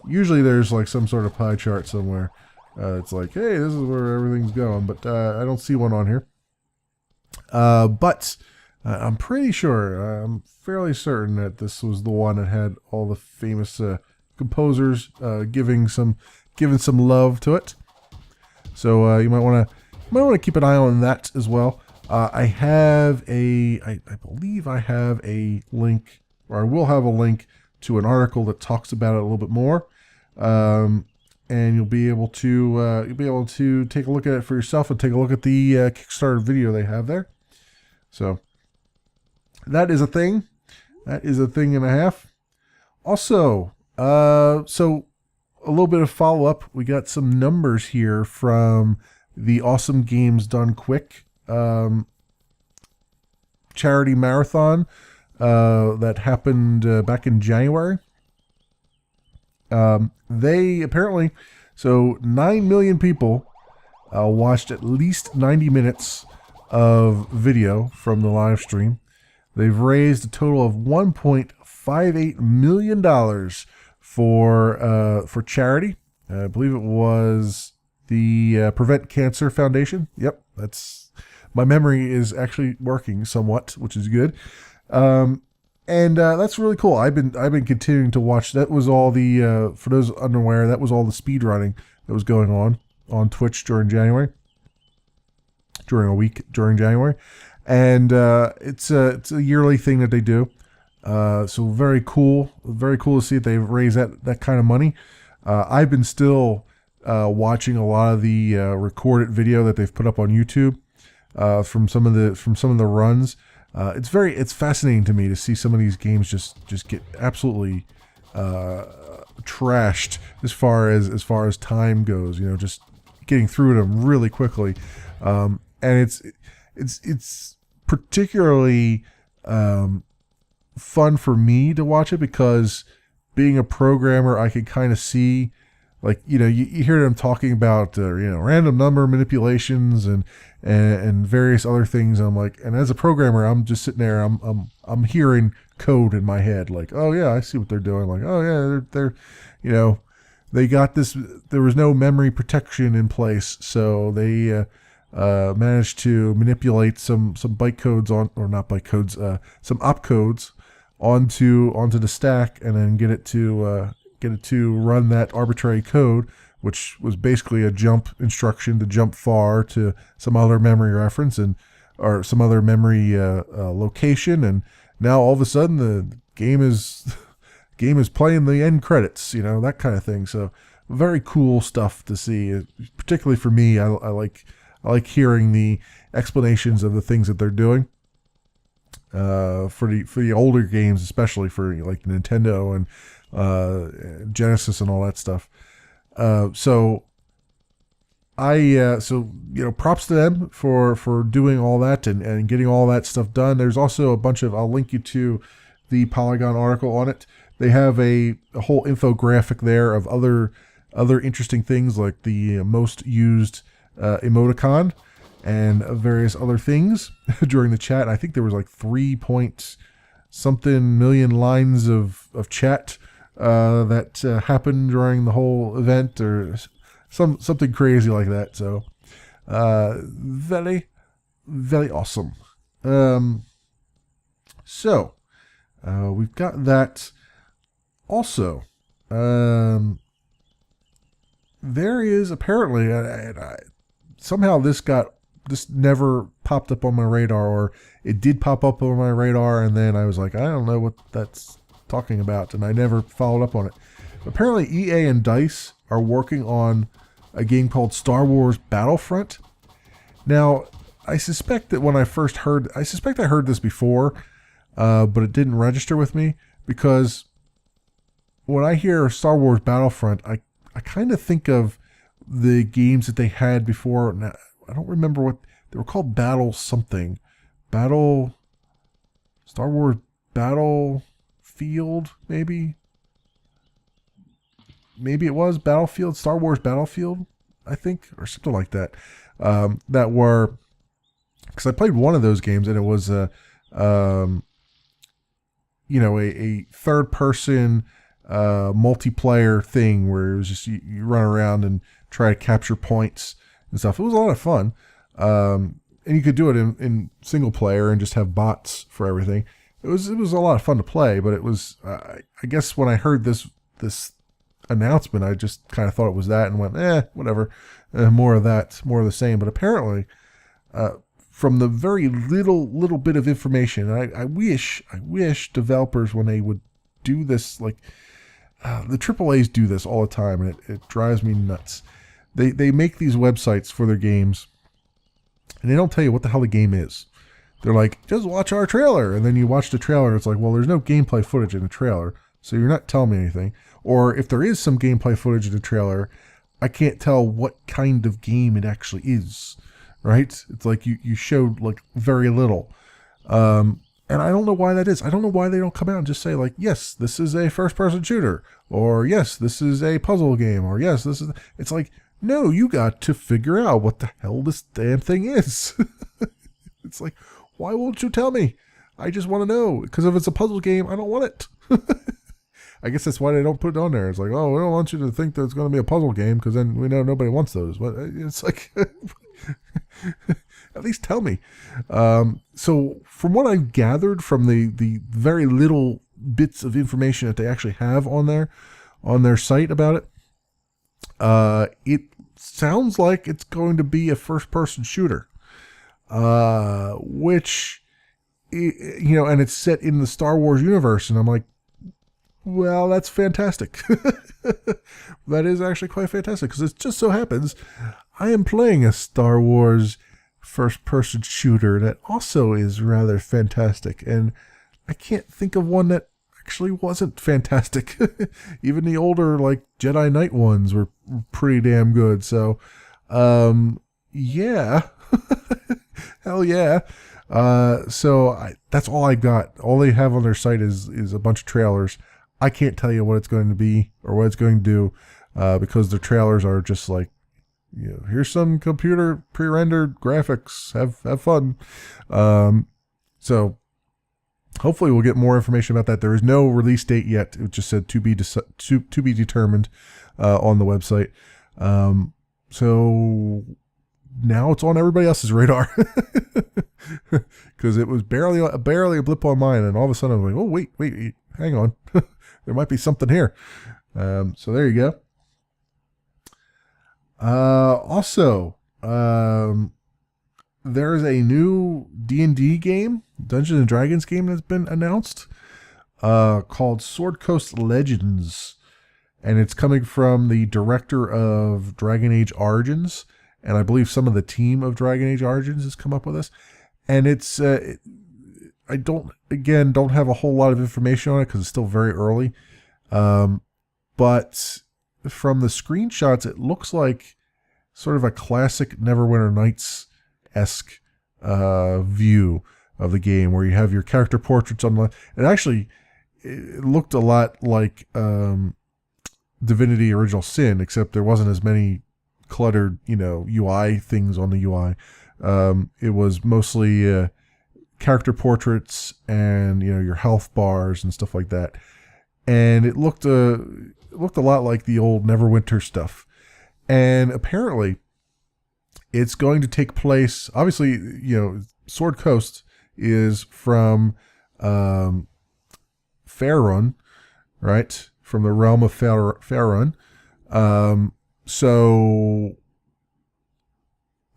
Usually, there's like some sort of pie chart somewhere. It's like, hey, this is where everything's going, but I don't see one on here. But I'm pretty sure, I'm fairly certain that this was the one that had all the famous composers giving some love to it. So you might want to keep an eye on that as well. I believe I have a link, or I will have a link to an article that talks about it a little bit more. And you'll be able to take a look at it for yourself and take a look at the Kickstarter video they have there. So that is a thing. That is a thing and a half. Also, so a little bit of follow up. We got some numbers here from the Awesome Games Done Quick charity marathon. that happened back in January. They apparently, so 9 million people watched at least 90 minutes of video from the live stream. They've raised a total of $1.58 million for charity. I believe it was the Prevent Cancer Foundation. Yep, my memory is actually working somewhat, which is good. And that's really cool. I've been continuing to watch. That was all the for those unaware, that was all the speed running that was going on Twitch during January. During a week during January, and it's a yearly thing that they do. So very cool to see that they've raised that kind of money. I've been still watching a lot of the recorded video that they've put up on YouTube from some of the runs. It's fascinating to me to see some of these games just get absolutely trashed as far as time goes. Just getting through them really quickly. And it's particularly fun for me to watch it because being a programmer, I can kind of see, like, you hear them talking about random number manipulations and various other things. I'm like, and as a programmer, I'm just sitting there, I'm hearing code in my head, like, oh yeah, I see what they're doing. Like, oh yeah, they're they got this. There was no memory protection in place, so they managed to manipulate some bytecodes some opcodes onto the stack, and then get it to run that arbitrary code, which was basically a jump instruction to jump far to some other memory reference or some other memory location, and now all of a sudden the game is playing the end credits, that kind of thing. So very cool stuff to see, particularly for me. I like hearing the explanations of the things that they're doing for the older games, especially for like Nintendo and Genesis and all that stuff. So props to them for doing all that and getting all that stuff done. There's also a bunch of, I'll link you to the Polygon article on it. They have a whole infographic there of other interesting things, like the most used emoticon and various other things during the chat. I think there was like 3-point-something million lines of chat that happened during the whole event, or something crazy like that. So very, very awesome. So we've got that. Also, there is apparently somehow this never popped up on my radar, or it did pop up on my radar, and then I was like, I don't know what that's talking about, and I never followed up on it. Apparently EA and DICE are working on a game called Star Wars Battlefront. Now, I suspect that I heard this before, but it didn't register with me, because when I hear Star Wars Battlefront, I kind of think of the games that they had before. Now, I don't remember what they were called. Star Wars Battlefield, maybe it was Battlefield, Star Wars Battlefield, I think, or something like that. That were, because I played one of those games, and it was a third person multiplayer thing where it was just you run around and try to capture points and stuff. It was a lot of fun, and you could do it in single player and just have bots for everything. It was a lot of fun to play, but it was I guess when I heard this announcement, I just kind of thought it was that and went, whatever, more of that, more of the same. But apparently, from the very little bit of information, I wish developers, when they would do this, like the AAAs do this all the time, and it drives me nuts. They make these websites for their games, and they don't tell you what the hell the game is. They're like, just watch our trailer, and then you watch the trailer, and it's like, well, there's no gameplay footage in the trailer, so you're not telling me anything. Or if there is some gameplay footage in the trailer, I can't tell what kind of game it actually is, right? It's like you showed like very little. And I don't know why that is. I don't know why they don't come out and just say, like, yes, this is a first-person shooter, or yes, this is a puzzle game, or yes, this is... It's like, no, you got to figure out what the hell this damn thing is. It's like, why won't you tell me? I just want to know. Because if it's a puzzle game, I don't want it. I guess that's why they don't put it on there. It's like, oh, we don't want you to think that it's going to be a puzzle game, because then we know nobody wants those. But it's like... At least tell me. So from what I've gathered from the very little bits of information that they actually have on their site about it, it sounds like it's going to be a first-person shooter, which, you know, and it's set in the Star Wars universe, and I'm like, well, that's fantastic. That is actually quite fantastic, because it just so happens I am playing a Star Wars first-person shooter that also is rather fantastic, and I can't think of one that actually wasn't fantastic. Even the older, like, Jedi Knight ones were pretty damn good, so, yeah. Hell yeah. That's all I got. All they have on their site is a bunch of trailers. I can't tell you what it's going to be or what it's going to do, because the trailers are just like, you know, here's some computer pre-rendered graphics. Have fun. So hopefully we'll get more information about that. There is no release date yet. It just said to be determined on the website. So now it's on everybody else's radar, because it was barely a blip on mine, and all of a sudden I was like, oh wait, hang on, there might be something here. So there you go. Also, there's a new D&D game, Dungeons and Dragons game, that's been announced, called Sword Coast Legends, and it's coming from the director of Dragon Age Origins, and I believe some of the team of Dragon Age Origins has come up with this, and it's, I don't have a whole lot of information on it because it's still very early, but from the screenshots, it looks like sort of a classic Neverwinter Nights-esque view of the game, where you have your character portraits on the... It looked a lot like Divinity Original Sin, except there wasn't as many cluttered, UI things on the UI. It was mostly character portraits and, your health bars and stuff like that. And it looked a lot like the old Neverwinter stuff. And apparently it's going to take place, obviously, Sword Coast is from Faerun, right? From the realm of Faerun. So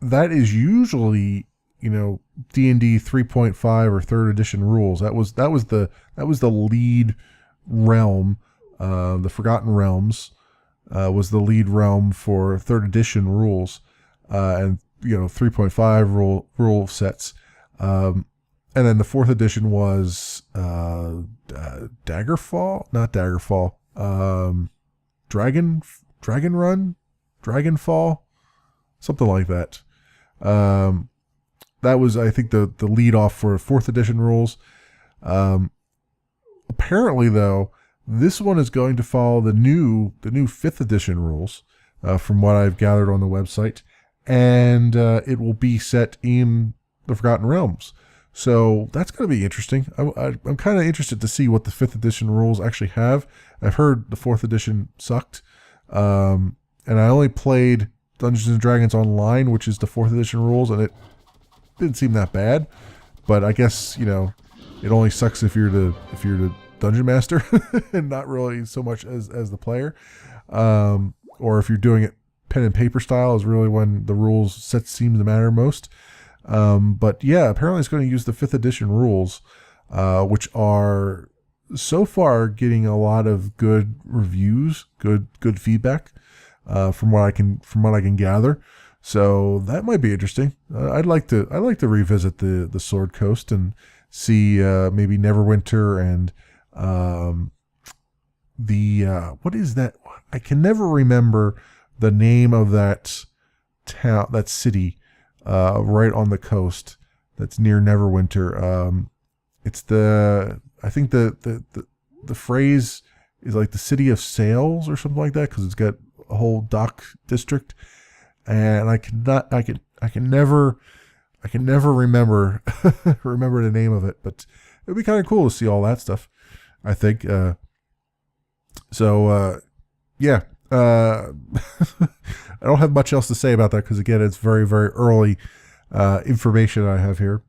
that is usually, D&D 3.5 or 3rd edition rules. That was the lead realm. The Forgotten Realms was the lead realm for 3rd edition rules, and 3.5 rule sets, and then the 4th edition was Daggerfall, not Daggerfall, Dragonfall, something like that. That was, I think, the lead off for 4th edition rules. Apparently, though, this one is going to follow the new 5th edition rules, from what I've gathered on the website, and it will be set in the Forgotten Realms. So that's going to be interesting. I'm kind of interested to see what the 5th edition rules actually have. I've heard the 4th edition sucked, and I only played Dungeons and Dragons Online, which is the 4th edition rules, and it didn't seem that bad. But I guess it only sucks if you're the Dungeon Master and not really so much as the player, or if you're doing it pen and paper style is really when the rules sets seem to matter most. But yeah, apparently it's going to use the 5th edition rules, which are so far getting a lot of good reviews, good feedback, from what I can gather. So that might be interesting. I'd like to revisit the Sword Coast and see maybe Neverwinter and what is that? I can never remember the name of that town, that city, right on the coast that's near Neverwinter. It's the, I think the phrase is like the city of sails or something like that, because it's got a whole dock district, and I can never remember remember the name of it, but it'd be kind of cool to see all that stuff, I think. Yeah. I don't have much else to say about that, because again, it's very, very early information I have here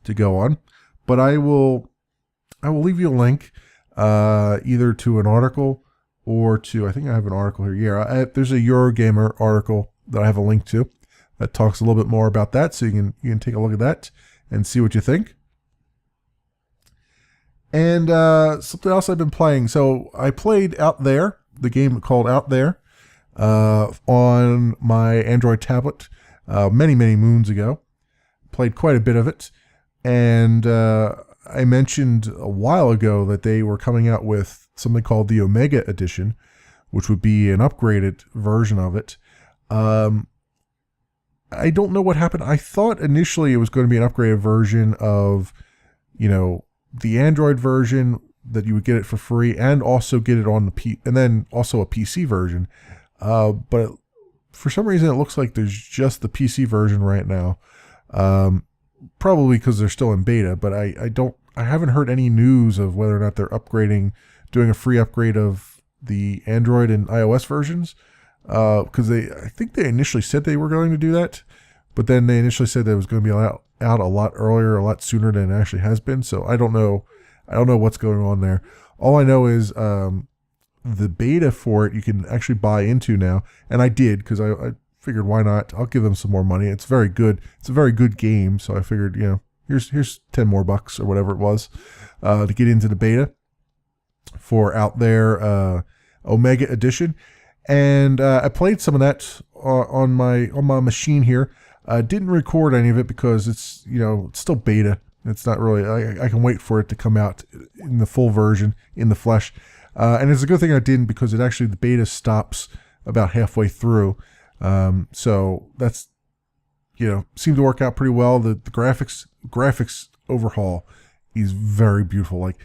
to go on. But I will leave you a link either to an article or to, I think I have an article here. Yeah, there's a Eurogamer article that I have a link to that talks a little bit more about that, so you can take a look at that and see what you think. And something else I've been playing. So I played Out There, the game called Out There, on my Android tablet many, many moons ago. Played quite a bit of it. And I mentioned a while ago that they were coming out with something called the Omega Edition, which would be an upgraded version of it. I don't know what happened. I thought initially it was going to be an upgraded version of, the Android version, that you would get it for free, and also get it on the and then also a PC version. But for some reason, it looks like there's just the PC version right now. Probably because they're still in beta, but I haven't heard any news of whether or not they're doing a free upgrade of the Android and iOS versions. Because I think they initially said they were going to do that, but then they initially said that it was going to be out a lot earlier, a lot sooner than it actually has been. So I don't know what's going on there. All I know is the beta for it you can actually buy into now, and I did, because I figured, why not? I'll give them some more money. It's very good. It's a very good game, so I figured, here's $10 more or whatever it was to get into the beta for Out There Omega Edition. And I played some of that on my machine here. Didn't record any of it because it's it's still beta. It's not really. I can wait for it to come out in the full version in the flesh. And it's a good thing I didn't, because the beta stops about halfway through. So that's seemed to work out pretty well. The graphics overhaul is very beautiful. Like,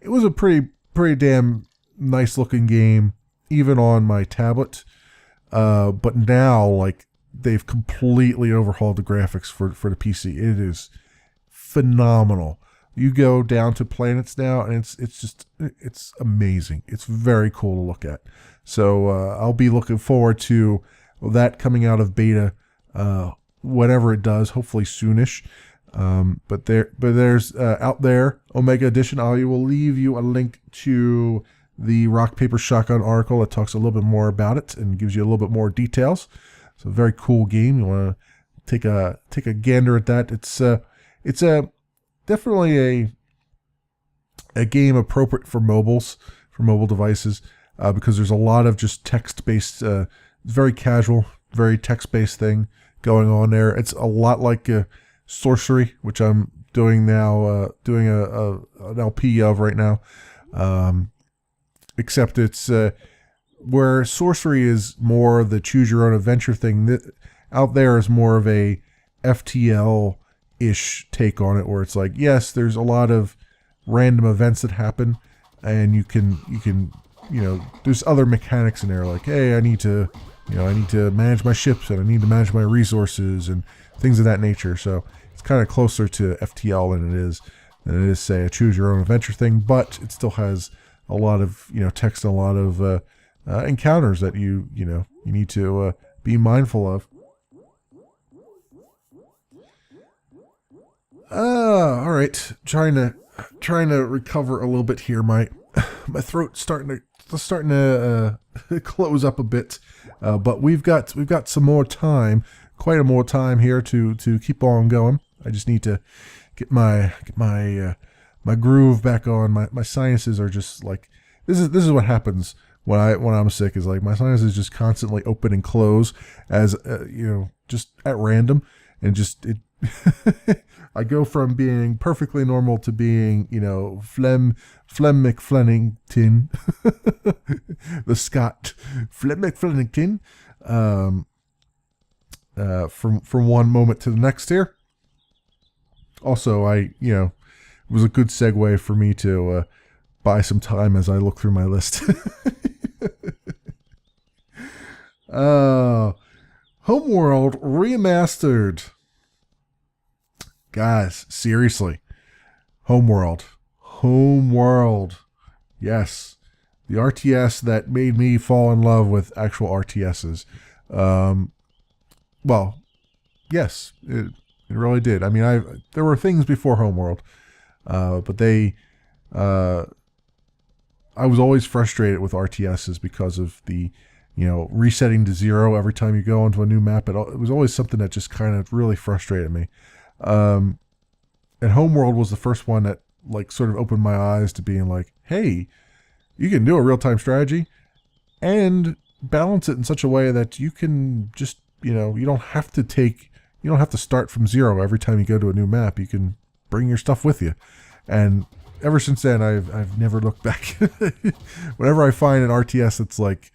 it was a pretty damn nice looking game, even on my tablet. But now, like, they've completely overhauled the graphics for the PC. It is phenomenal. You go down to planets now, and it's amazing. It's very cool to look at. So I'll be looking forward to that coming out of beta, whenever it does, hopefully soonish. But there's Out There Omega Edition. I will leave you a link to the Rock Paper Shotgun article that talks a little bit more about it and gives you a little bit more details. It's a very cool game. You want to take a gander at that. It's definitely a game appropriate for mobile devices, because there's a lot of just text-based, very casual, very text-based thing going on there. It's a lot like Sorcery, which I'm doing now, doing an LP of right now. Except it's where Sorcery is more the choose your own adventure thing. Out There is more of a FTL-ish take on it, where it's like, yes, there's a lot of random events that happen, and you can there's other mechanics in there, like, hey, I need to manage my ships, and I need to manage my resources and things of that nature. So it's kind of closer to FTL than it is, say, a choose your own adventure thing, but it still has a lot of text and a lot of encounters that you need to be mindful of. All right, trying to recover a little bit here. My throat's starting to close up a bit, but we've got some more time, quite a more time here to keep on going. I just need to get my groove back on. My sinuses are just like, this is what happens when I'm sick, is like my sinuses just constantly open and close as just at random, and just it I go from being perfectly normal to being Flem McFlennington the Scot Flem McFlennington from one moment to the next here. Also, was a good segue for me to buy some time as I look through my list. Homeworld Remastered. Guys, seriously. Homeworld. Yes. The RTS that made me fall in love with actual RTSs. Well, yes, it really did. I mean, there were things before Homeworld, but I was always frustrated with RTSs because of the, resetting to 0 every time you go onto a new map. It was always something that just kind of really frustrated me. And Homeworld was the first one that sort of opened my eyes to being like, hey, you can do a real-time strategy and balance it in such a way that you can just, you don't have to start from 0 every time you go to a new map. You can bring your stuff with you. And ever since then, I've never looked back. Whenever I find an RTS that's like,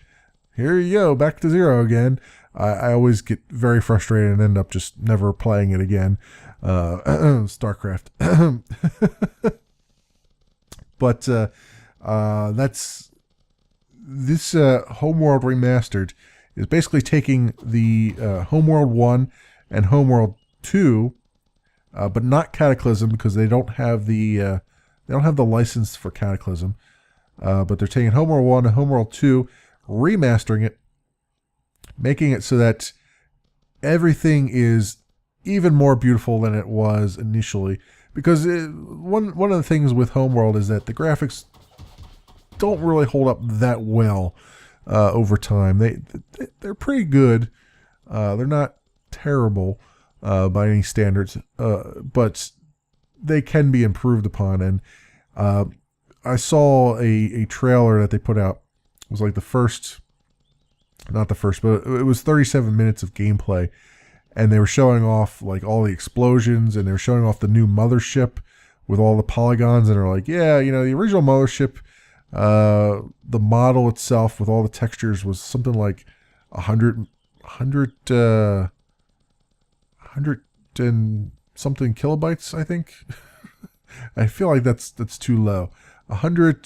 here you go, back to 0 again, I always get very frustrated and end up just never playing it again. StarCraft. But that's this Homeworld Remastered is basically taking the Homeworld 1 and Homeworld 2, but not Cataclysm because they don't have the license for Cataclysm. But they're taking Homeworld 1 and Homeworld 2, remastering it, making it so that everything is even more beautiful than it was initially. Because one of the things with Homeworld is that the graphics don't really hold up that well over time. They're pretty good. They're not terrible by any standards, but they can be improved upon. And I saw a trailer that they put out. It was like not the first, but it was 37 minutes of gameplay. And they were showing off all the explosions, and they were showing off the new mothership with all the polygons. And they're like, yeah, the original mothership, the model itself with all the textures was something like 100 and something kilobytes, I think. I feel like that's too low. 100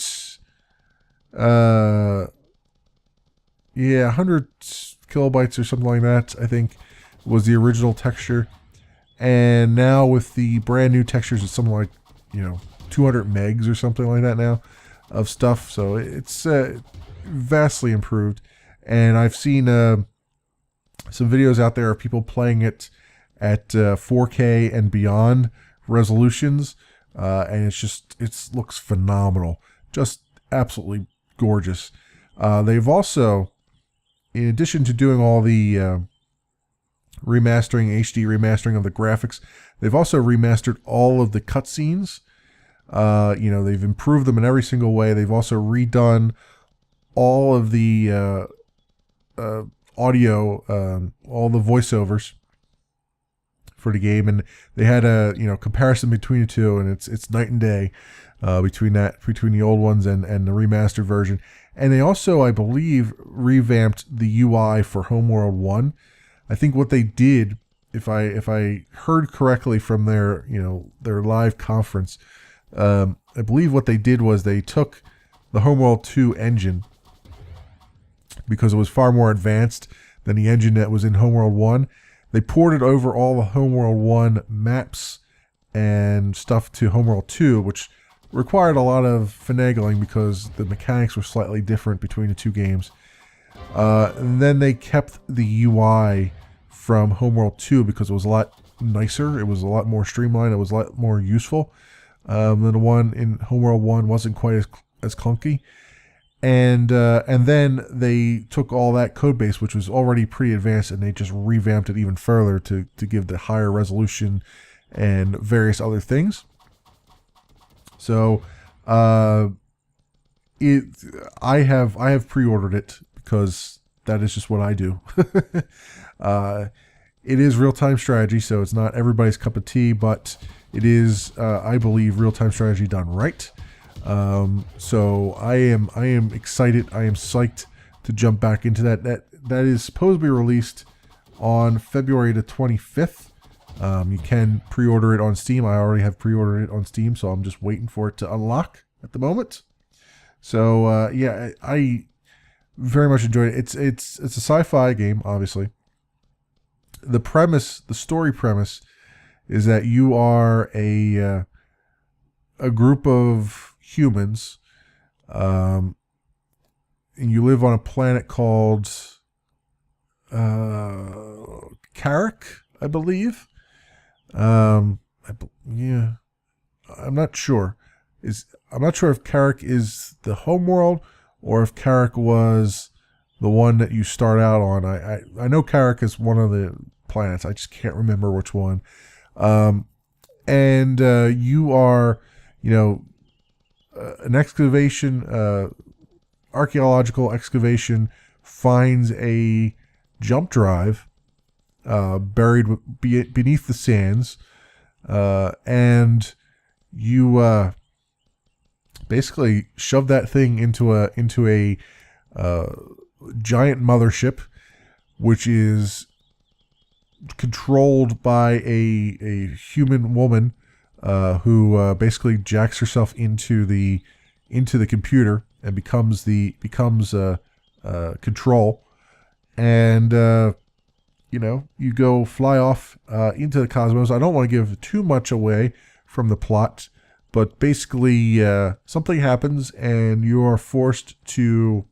kilobytes or something like that, I think, was the original texture. And now with the brand new textures, it's something like 200 megs or something like that now of stuff. So it's vastly improved. And I've seen some videos out there of people playing it at 4K and beyond resolutions, and it looks phenomenal, just absolutely gorgeous. They've also, in addition to doing all the HD remastering of the graphics, they've also remastered all of the cutscenes. They've improved them in every single way. They've also redone all of the audio, all the voiceovers for the game, and they had a comparison between the two, and it's night and day between the old ones and the remastered version. And they also, I believe, revamped the UI for Homeworld 1. I think what they did, if I heard correctly from their live conference, I believe what they did was they took the Homeworld 2 engine, because it was far more advanced than the engine that was in Homeworld 1. They ported over all the Homeworld 1 maps and stuff to Homeworld 2, which required a lot of finagling because the mechanics were slightly different between the two games. And then they kept the UI from Homeworld 2 because it was a lot nicer. It was a lot more streamlined. It was a lot more useful. Than the one in Homeworld 1 wasn't quite as clunky. And then they took all that code base, which was already pretty advanced, and they just revamped it even further to give the higher resolution and various other things. So I have pre-ordered it because that is just what I do. It is real-time strategy, so it's not everybody's cup of tea, but it is, I believe, real-time strategy done right. So I am excited. I am psyched to jump back into that. That is supposed to be released on February the 25th. You can pre-order it on Steam. I already have pre-ordered it on Steam, so I'm just waiting for it to unlock at the moment. So yeah, I very much enjoyed it. It's a sci-fi game, obviously. The story premise, is that you are a group of humans, and you live on a planet called Carrick, I believe. Yeah, I'm not sure. I'm not sure if Carrick is the homeworld or if Carrick was the one that you start out on. I know Carrick is one of the planets. I just can't remember which one. And you are, an excavation, archaeological excavation finds a jump drive buried beneath the sands, and you basically shove that thing into a giant mothership, which is controlled by a human woman who basically jacks herself into the computer and becomes control, and you go fly off into the cosmos. I don't want to give too much away from the plot, but basically something happens and you are forced to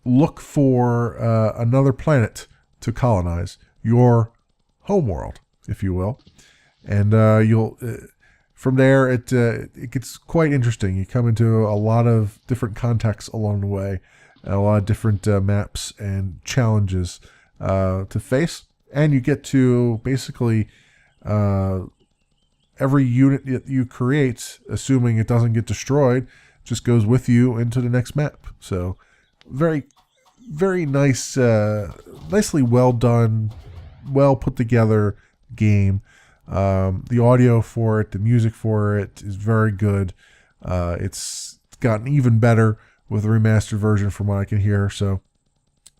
look for another planet to colonize, your homeworld, if you will. And you'll from there it gets quite interesting. You come into a lot of different contexts along the way, and a lot of different maps and challenges to face, and you get to basically every unit that you create, assuming it doesn't get destroyed, just goes with you into the next map. So very, very nice, nicely well done, well put together game. The audio for it, the music for it is very good. It's gotten even better with the remastered version from what I can hear,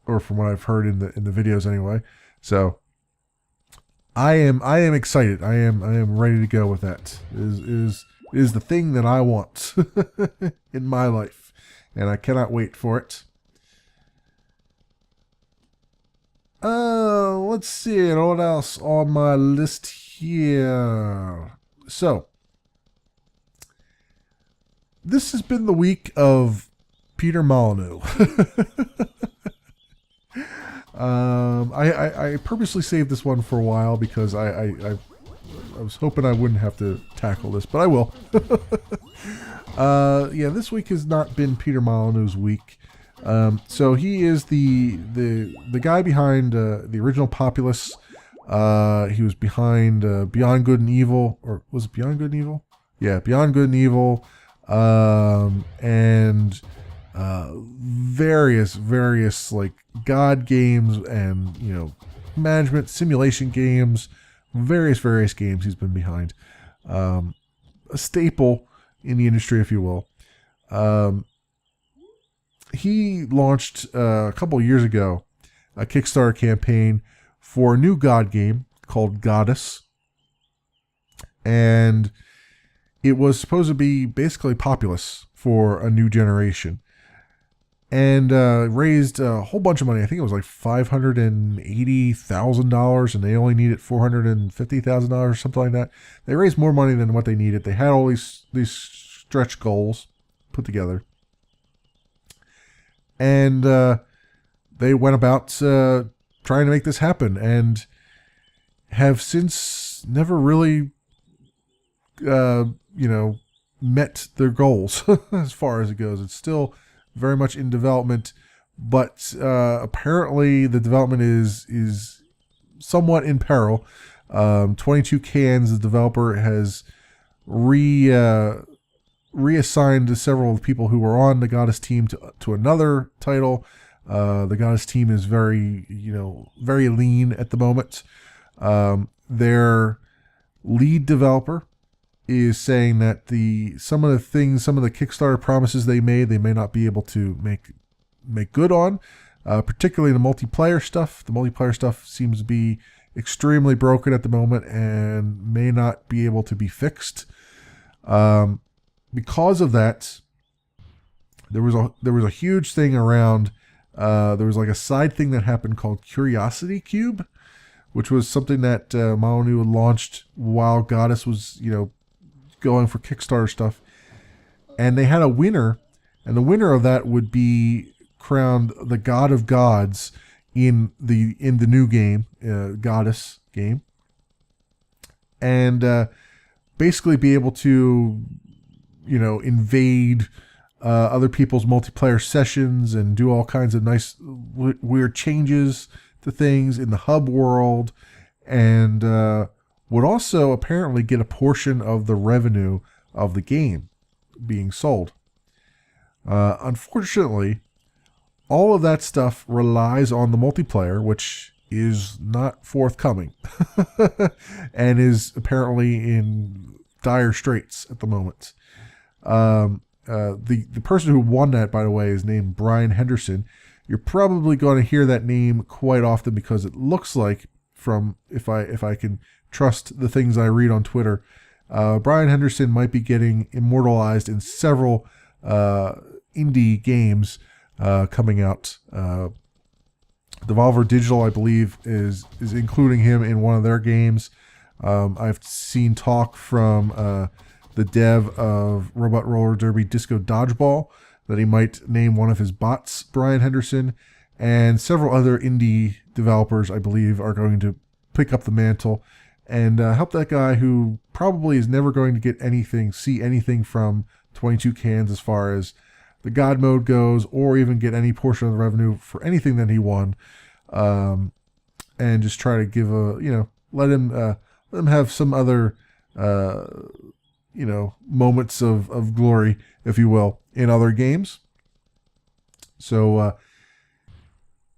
or from what I've heard in the videos anyway. So I am excited. I am ready to go with that. It is the thing that I want in my life, and I cannot wait for it. Let's see what else on my list here. So this has been the week of Peter Molyneux. I purposely saved this one for a while because I was hoping I wouldn't have to tackle this, but I will. Yeah, this week has not been Peter Molyneux's week. So he is the guy behind the original Populous. He was behind Beyond Good and Evil, or was it Beyond Good and Evil? Yeah, Beyond Good and Evil, and various like God games and management simulation games, various games he's been behind. A staple in the industry, if you will. He launched a couple of years ago a Kickstarter campaign for a new God game called Godus, and it was supposed to be basically Populous for a new generation, and raised a whole bunch of money. I think it was like $580,000, and they only needed $450,000 or something like that. They raised more money than what they needed. They had all these stretch goals put together, and they went about trying to make this happen, and have since never really met their goals as far as it goes. It's still very much in development, but apparently the development is somewhat in peril. 22 Cans, the developer, has reassigned several of the people who were on the Godus team to another title. The Godus team is very lean at the moment. Their lead developer is saying that some of the Kickstarter promises they made, they may not be able to make good on, particularly the multiplayer stuff. The multiplayer stuff seems to be extremely broken at the moment and may not be able to be fixed. Because of that, there was a huge thing around. There was like a side thing that happened called Curiosity Cube, which was something that Molyneux launched while Godus was, going for Kickstarter stuff, and they had a winner, and the winner of that would be crowned the God of Gods in the new game, Godus game, and basically be able to, invade other people's multiplayer sessions and do all kinds of nice, weird changes to things in the hub world, and would also apparently get a portion of the revenue of the game being sold. Unfortunately, all of that stuff relies on the multiplayer, which is not forthcoming and is apparently in dire straits at the moment. The person who won that, by the way, is named Brian Henderson. You're probably going to hear that name quite often because it looks like, from if I can trust the things I read on Twitter, Brian Henderson might be getting immortalized in several indie games coming out. Devolver Digital, I believe, is including him in one of their games. I've seen talk from the dev of Robot Roller Derby Disco Dodgeball that he might name one of his bots Brian Henderson, and several other indie developers, I believe, are going to pick up the mantle and help that guy who probably is never going to get see anything from 22 Cans as far as the God mode goes, or even get any portion of the revenue for anything that he won, and just try to give let him have some other moments of glory, if you will, in other games. So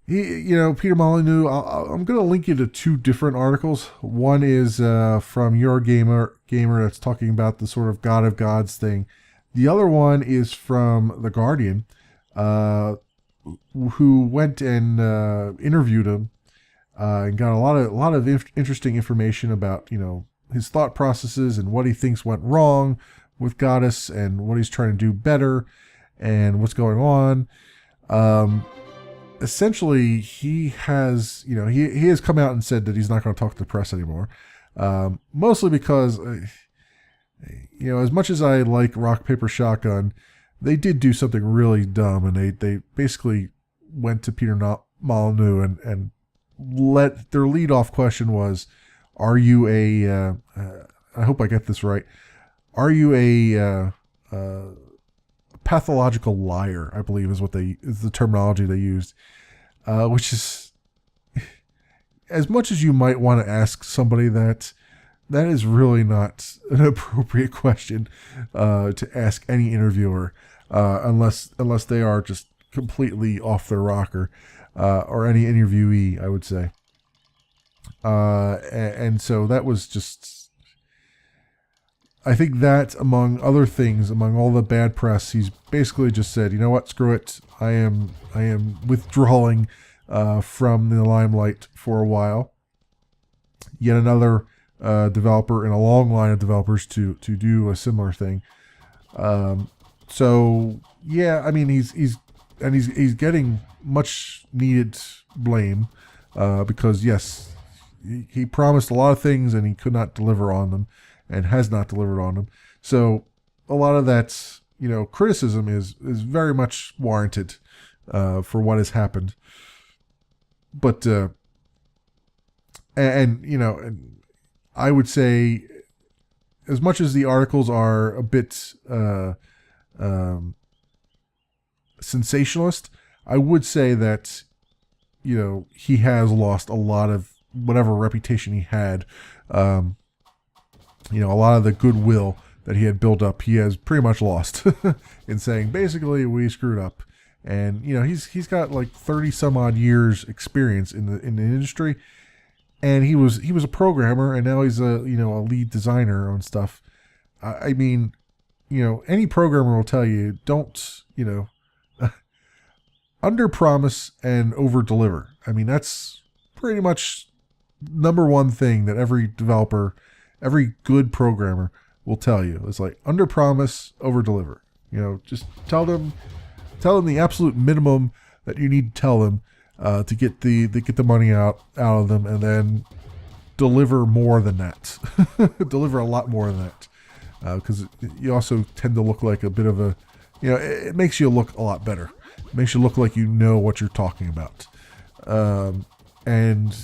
Peter Molyneux, I'm going to link you to two different articles. One is from Your Gamer that's talking about the sort of God of Gods thing. The other one is from The Guardian, who went and interviewed him and got a lot of interesting information about his thought processes and what he thinks went wrong with Godus and what he's trying to do better and what's going on. Essentially, he has he has come out and said that he's not going to talk to the press anymore, mostly because as much as I like Rock Paper Shotgun, they did do something really dumb, and they basically went to Peter Molyneux and let their lead-off question was, are you I hope I get this right, are you a pathological liar, I believe is the terminology they used, which is, as much as you might want to ask somebody that is really not an appropriate question to ask any interviewer, unless they are just completely off their rocker, or any interviewee, I would say. And so that was just, I think that, among other things, among all the bad press, he's basically just said, you know what, screw it. I am withdrawing from the limelight for a while. Yet another developer in a long line of developers to do a similar thing. So yeah, I mean he's getting much needed blame because yes, he promised a lot of things and he could not deliver on them, and has not delivered on them. So a lot of that criticism is very much warranted for what has happened. But and I would say, as much as the articles are a bit sensationalist, I would say that he has lost a lot of whatever reputation he had. A lot of the goodwill that he had built up, he has pretty much lost in saying basically we screwed up. And he's got like 30 some odd years experience in the industry. And he was a programmer, and now he's a lead designer on stuff. I mean, any programmer will tell you, don't under promise and over deliver. I mean, that's pretty much number one thing that every developer, every good programmer will tell you. It's like under promise, over deliver. Just tell them the absolute minimum that you need to tell them to get the money out of them, and then deliver more than that. Deliver a lot more than that, because you also tend to look like a bit of a, it makes you look a lot better. It makes you look like you know what you're talking about. And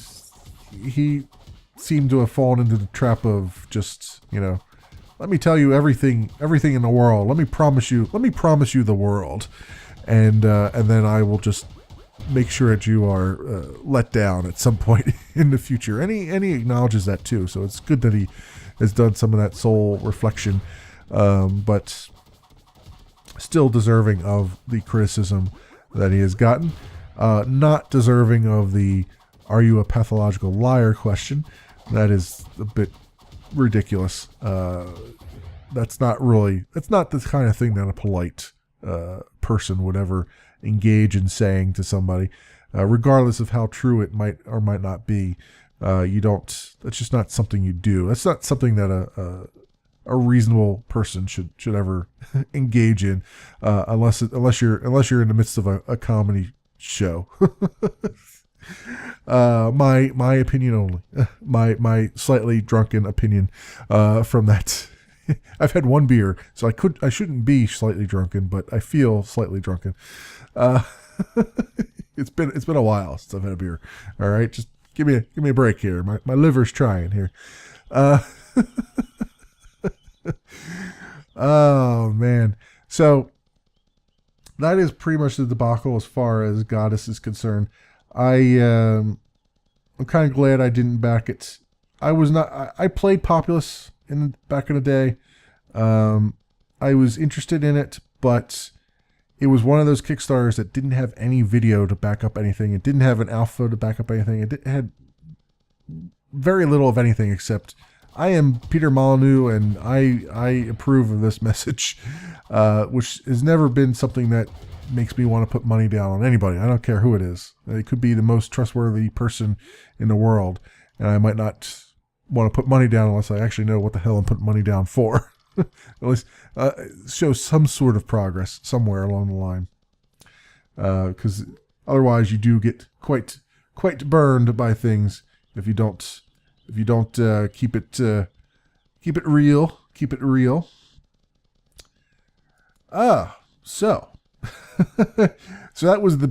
he seemed to have fallen into the trap of just, let me tell you everything in the world. Let me promise you the world, and then I will just make sure that you are let down at some point in the future. And he acknowledges that too. So it's good that he has done some of that soul reflection, but still deserving of the criticism that he has gotten. Not deserving of the "Are you a pathological liar?" question. That is a bit ridiculous. That's not the kind of thing that a polite person would ever engage in saying to somebody, regardless of how true it might or might not be. That's just not something you do. That's not something that a reasonable person should ever engage in, unless you're in the midst of a comedy show. My opinion only. My slightly drunken opinion from that. I've had one beer, so I shouldn't be slightly drunken, but I feel slightly drunken. It's been a while since I've had a beer. All right, just give me a break here. My liver's trying here. Oh man. So that is pretty much the debacle as far as Godus is concerned. I'm kind of glad I didn't back it. I played Populous back in the day. I was interested in it, but it was one of those Kickstarters that didn't have any video to back up anything. It didn't have an alpha to back up anything. It had very little of anything except, I am Peter Molyneux and I approve of this message, which has never been something that makes me want to put money down on anybody. I don't care who it is. It could be the most trustworthy person in the world, and I might not want to put money down unless I actually know what the hell I'm putting money down for. At least show some sort of progress somewhere along the line, because otherwise you do get quite burned by things if you don't keep it real. Keep it real. So so that was the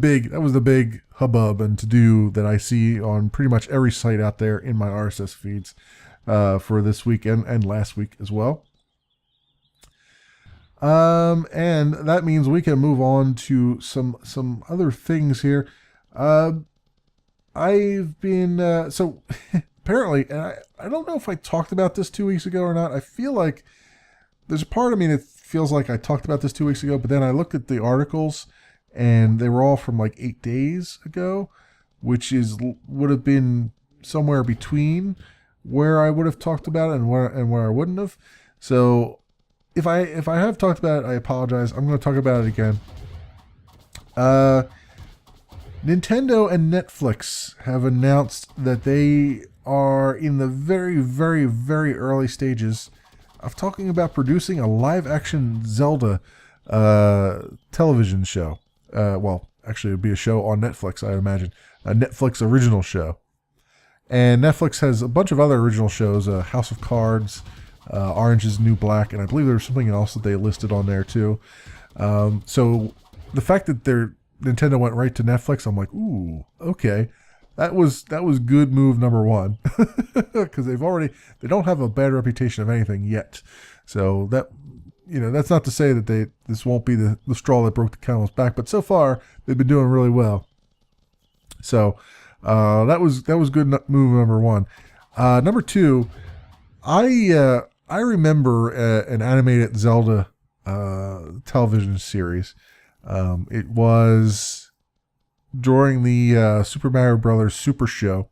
big hubbub and to-do that I see on pretty much every site out there in my RSS feeds for this week and last week as well. And that means we can move on to some other things here. I've been so apparently, and I don't know if I talked about this 2 weeks ago or not. I feel like there's a part of me that feels like I talked about this 2 weeks ago, but then I looked at the articles and they were all from like 8 days ago, which would have been somewhere between where I would have talked about it and where I wouldn't have. So if I have talked about it, I apologize. I'm going to talk about it again. Nintendo and Netflix have announced that they are in the very, very, very early stages of talking about producing a live-action Zelda television show. Well, actually, it would be a show on Netflix, I imagine. A Netflix original show. And Netflix has a bunch of other original shows, House of Cards, Orange is the New Black, and I believe there was something else that they listed on there too. So the fact that Nintendo went right to Netflix, I'm like, ooh, okay. That was good move number one, because they don't have a bad reputation of anything yet. So that's not to say that this won't be the straw that broke the camel's back, but so far they've been doing really well. So that was good move number one. Number two, I remember an animated Zelda television series. It was during the Super Mario Brothers Super Show.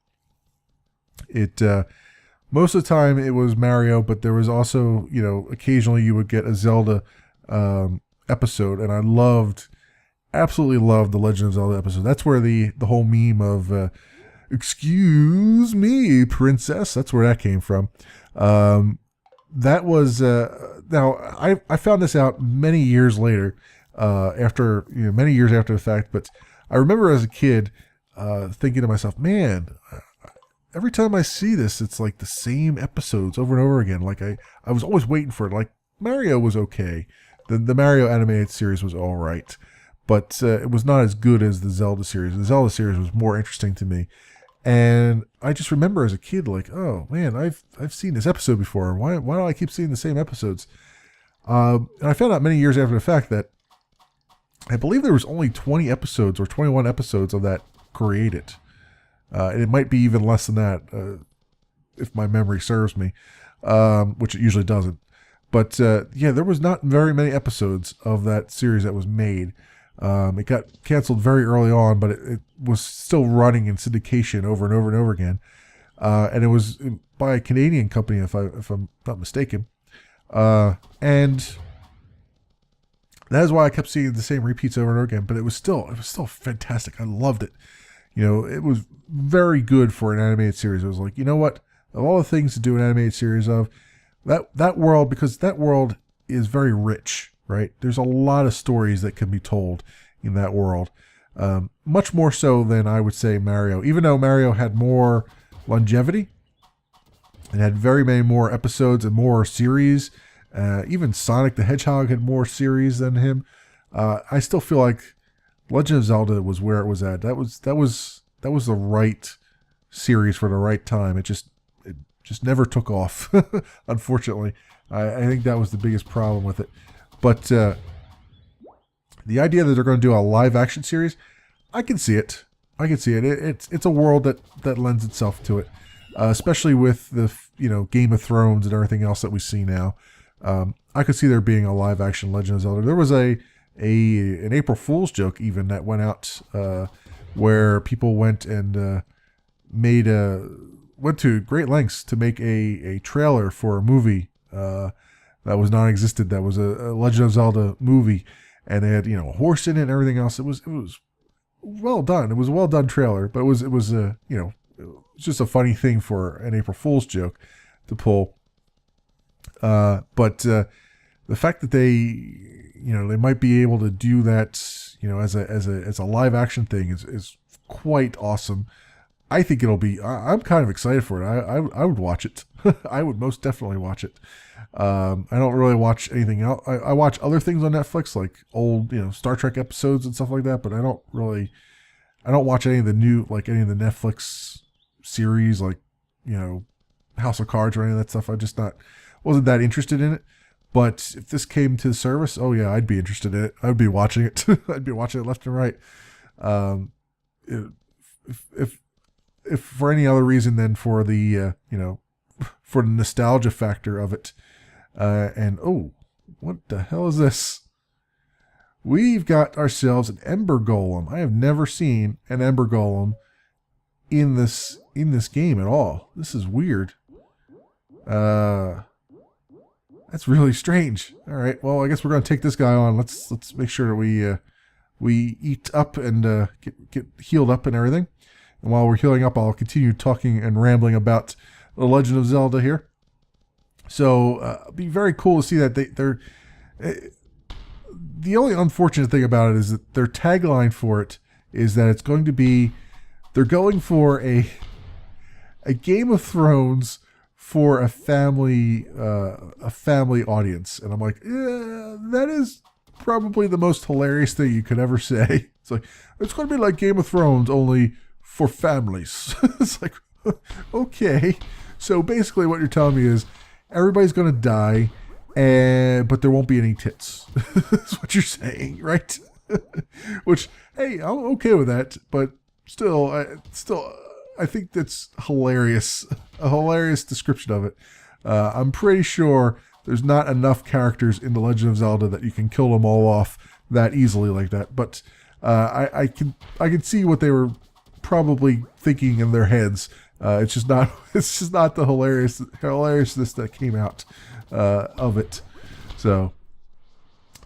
Most of the time it was Mario, but there was also, occasionally you would get a Zelda episode, and I absolutely loved the Legend of Zelda episode. That's where the whole meme of excuse me, princess. That's where that came from. That was now I found this out many years later, after many years after the fact. But I remember as a kid thinking to myself, man, every time I see this, it's like the same episodes over and over again. Like I was always waiting for it. Like Mario was okay, the Mario animated series was all right, but it was not as good as the Zelda series. The Zelda series was more interesting to me. And I just remember as a kid, like, oh man, I've seen this episode before. Why do I keep seeing the same episodes? And I found out many years after the fact that I believe there was only 20 episodes or 21 episodes of that created. And it might be even less than that, if my memory serves me, which it usually doesn't. But yeah, there was not very many episodes of that series that was made. It got canceled very early on, but it was still running in syndication over and over and over again. And it was by a Canadian company, if I'm not mistaken. And that is why I kept seeing the same repeats over and over again. But it was still fantastic. I loved it. It was very good for an animated series. It was like, you know what? Of all the things to do an animated series of, that world, because that world is very rich. Right? There's a lot of stories that can be told in that world. Much more so than I would say Mario. Even though Mario had more longevity and had very many more episodes and more series. Even Sonic the Hedgehog had more series than him. I still feel like Legend of Zelda was where it was at. That was the right series for the right time. It just never took off. Unfortunately. I think that was the biggest problem with it. But the idea that they're going to do a live action series, I can see it. It's a world that lends itself to it, especially with the Game of Thrones and everything else that we see now. I could see there being a live action Legend of Zelda. There was an April Fool's joke even that went out where people went and went to great lengths to make a trailer for a movie. That was non-existent. That was a Legend of Zelda movie, and they had a horse in it and everything else. It was well done. It was a well done trailer, but it was just a funny thing for an April Fool's joke to pull. But the fact that they might be able to do that as a live action thing is quite awesome. I think it'll be. I'm kind of excited for it. I would watch it. I would most definitely watch it. I don't really watch anything else. I watch other things on Netflix, like old, Star Trek episodes and stuff like that. But I don't watch any of the new, like any of the Netflix series, like House of Cards or any of that stuff. Wasn't that interested in it. But if this came to the service, oh yeah, I'd be interested in it. I'd be watching it. I'd be watching it left and right. If for any other reason than for the for the nostalgia factor of it. And oh, what the hell is this? We've got ourselves an Ember Golem. I have never seen an Ember Golem in this game at all. This is weird. That's really strange. All right, well, I guess we're gonna take this guy on. Let's make sure that we eat up and get healed up and everything. And while we're healing up, I'll continue talking and rambling about The Legend of Zelda here. So it'd be very cool to see that they're... the only unfortunate thing about it is that their tagline for it is that it's going to be... They're going for a Game of Thrones for a family audience. And I'm like, that is probably the most hilarious thing you could ever say. It's like, it's going to be like Game of Thrones, only for families. It's like, okay. So basically what you're telling me is everybody's going to die, but there won't be any tits. That's what you're saying, right? Which, hey, I'm okay with that, but still, I think that's hilarious. A hilarious description of it. I'm pretty sure there's not enough characters in The Legend of Zelda that you can kill them all off that easily like that. But I can see what they were probably thinking in their heads. It's just not the hilariousness that came out of it. So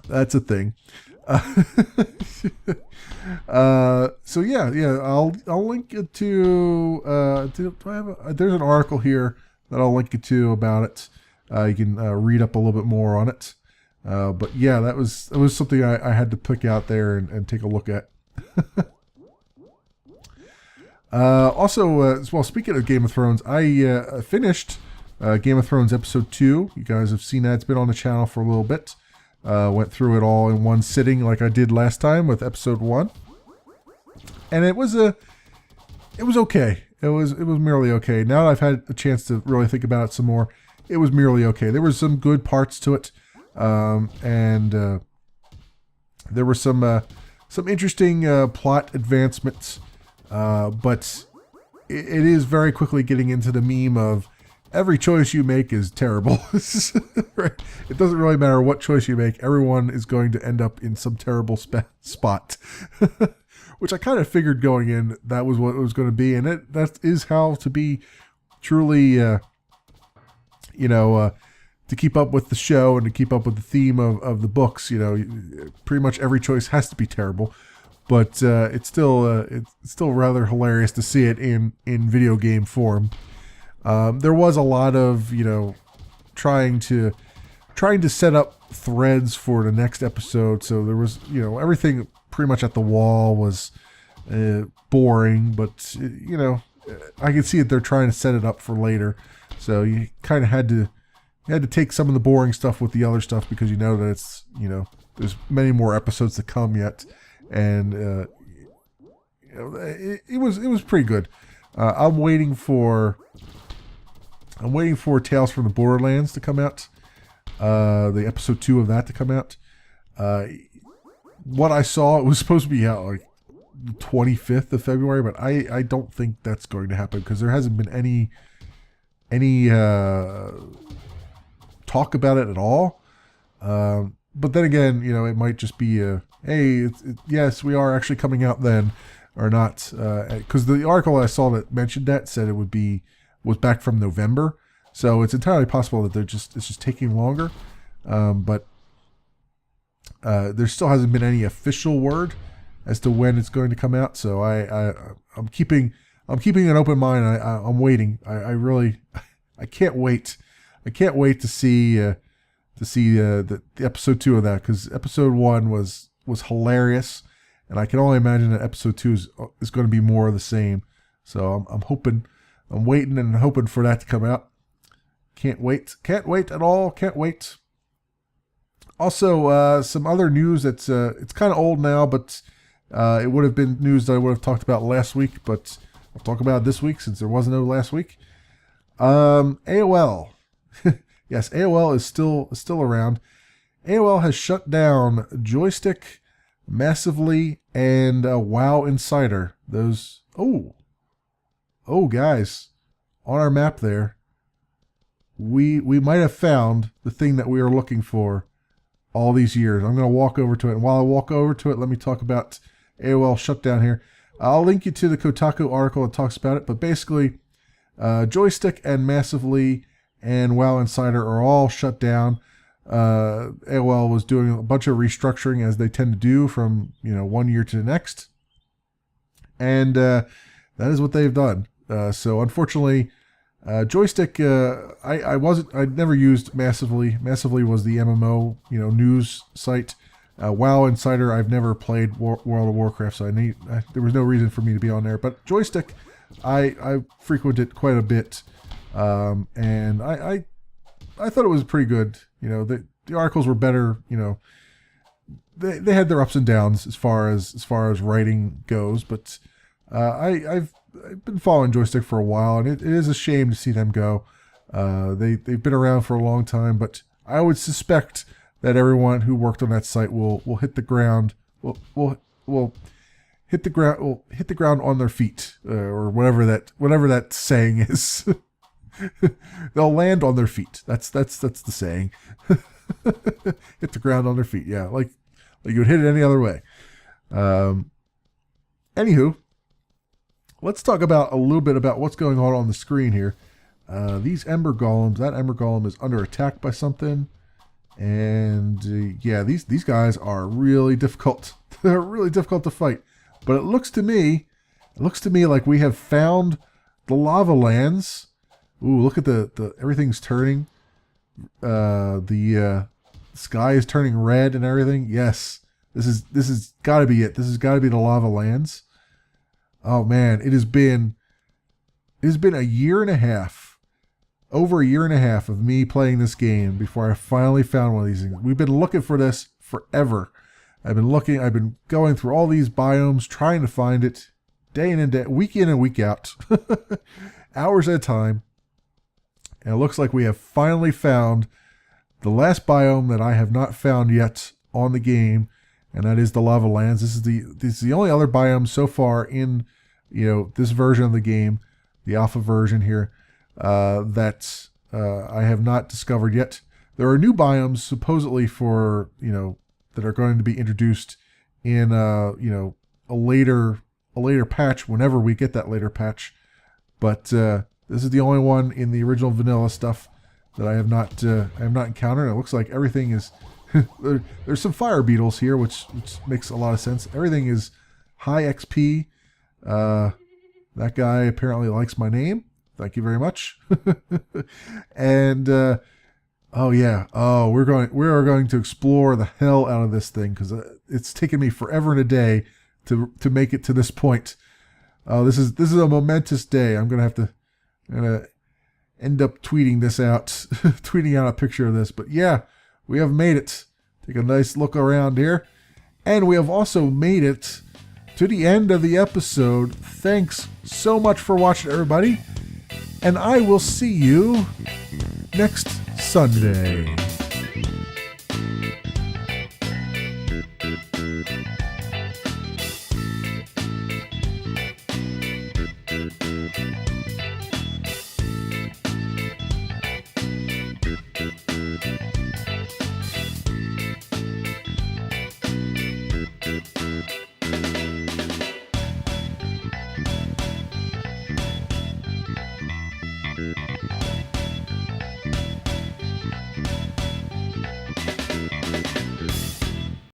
that's a thing. So yeah, I'll link it to. Do I have there's an article here that I'll link you to about it. You can read up a little bit more on it. But yeah, that was something I had to pick out there and take a look at. Also, well, speaking of Game of Thrones, I finished Game of Thrones episode 2. You guys have seen that; it's been on the channel for a little bit. Went through it all in one sitting, like I did last time with episode 1, and it was okay. It was merely okay. Now that I've had a chance to really think about it some more, it was merely okay. There was some good parts to it, and there were some interesting plot advancements, but it is very quickly getting into the meme of every choice you make is terrible. Right? It doesn't really matter what choice you make. Everyone is going to end up in some terrible spot. Which I kind of figured going in that was what it was going to be. And that is how to be truly, to keep up with the show and to keep up with the theme of the books. Pretty much every choice has to be terrible. But it's still rather hilarious to see it in video game form. There was a lot of, trying to set up threads for the next episode. So there was, everything pretty much at the wall was boring, but, I can see that they're trying to set it up for later. So you kind of had to take some of the boring stuff with the other stuff because you know that it's, there's many more episodes to come yet. And, it was pretty good. I'm waiting for Tales from the Borderlands to come out. The episode 2 of that to come out. What I saw, it was supposed to be out like the 25th of February, but I don't think that's going to happen because there hasn't been any talk about it at all. But then again, it might just be hey, yes, we are actually coming out then, or not. Because the article I saw that mentioned that said it was back from November, so it's entirely possible that it's just taking longer. But there still hasn't been any official word as to when it's going to come out. So I'm keeping an open mind. I'm waiting. I can't wait. I can't wait to see the episode 2 of that, because episode 1 was hilarious, and I can only imagine that episode 2 is going to be more of the same. So I'm hoping. I'm waiting and hoping for that to come out. Can't wait. Can't wait at all. Can't wait. Also, some other news that's it's kind of old now, but it would have been news that I would have talked about last week, but I'll talk about it this week since there was no last week. AOL. Yes, AOL is still around. AOL has shut down Joystiq, Massively, and WOWInsider. Those. Oh, guys, on our map there, we might have found the thing that we were looking for all these years. I'm going to walk over to it, and while I walk over to it, let me talk about AOL shutdown here. I'll link you to the Kotaku article that talks about it, but basically, Joystiq and Massively and WOWInsider are all shut down. AOL was doing a bunch of restructuring, as they tend to do from one year to the next, and that is what they've done. So unfortunately, Joystiq, I'd never used Massively. Massively was the MMO, news site. WoWInsider, I've never played World of Warcraft, so there was no reason for me to be on there. But Joystiq, I frequented quite a bit, and I thought it was pretty good. The articles were better. They had their ups and downs as far as writing goes, but I've been following Joystiq for a while, and it is a shame to see them go. They've been around for a long time, but I would suspect that everyone who worked on that site will hit the ground. Will hit the ground on their feet, or whatever that saying is. They'll land on their feet. That's the saying. Hit the ground on their feet. Yeah, like you would hit it any other way. Anywho, let's talk a little bit about what's going on the screen here. These Ember Golems. That Ember Golem is under attack by something. And yeah, these guys are really difficult. They're really difficult to fight. But it looks to me like we have found the lava lands. Ooh, look at the everything's turning. The sky is turning red and everything. Yes, this is got to be it. This has got to be the lava lands. Oh man, it has been a year and a half, over a year and a half of me playing this game before I finally found one of these things. We've been looking for this forever. I've been going through all these biomes trying to find it, day in and day, week in and week out, hours at a time. And it looks like we have finally found the last biome that I have not found yet on the game, and that is the lava lands. This is the only other biome so far in, this version of the game, the alpha version here, that I have not discovered yet. There are new biomes supposedly for, that are going to be introduced in a later patch, whenever we get that later patch. But this is the only one in the original vanilla stuff that I have not encountered. It looks like everything is there's some fire beetles here, which makes a lot of sense. Everything is high XP. That guy apparently likes my name. Thank you very much. And oh yeah, we are going to explore the hell out of this thing, because it's taken me forever and a day to make it to this point. This is a momentous day. I'm gonna end up tweeting this out, tweeting out a picture of this. But yeah, we have made it. Take a nice look around here, and we have also made it to the end of the episode. Thanks so much for watching, everybody, and I will see you next Sunday.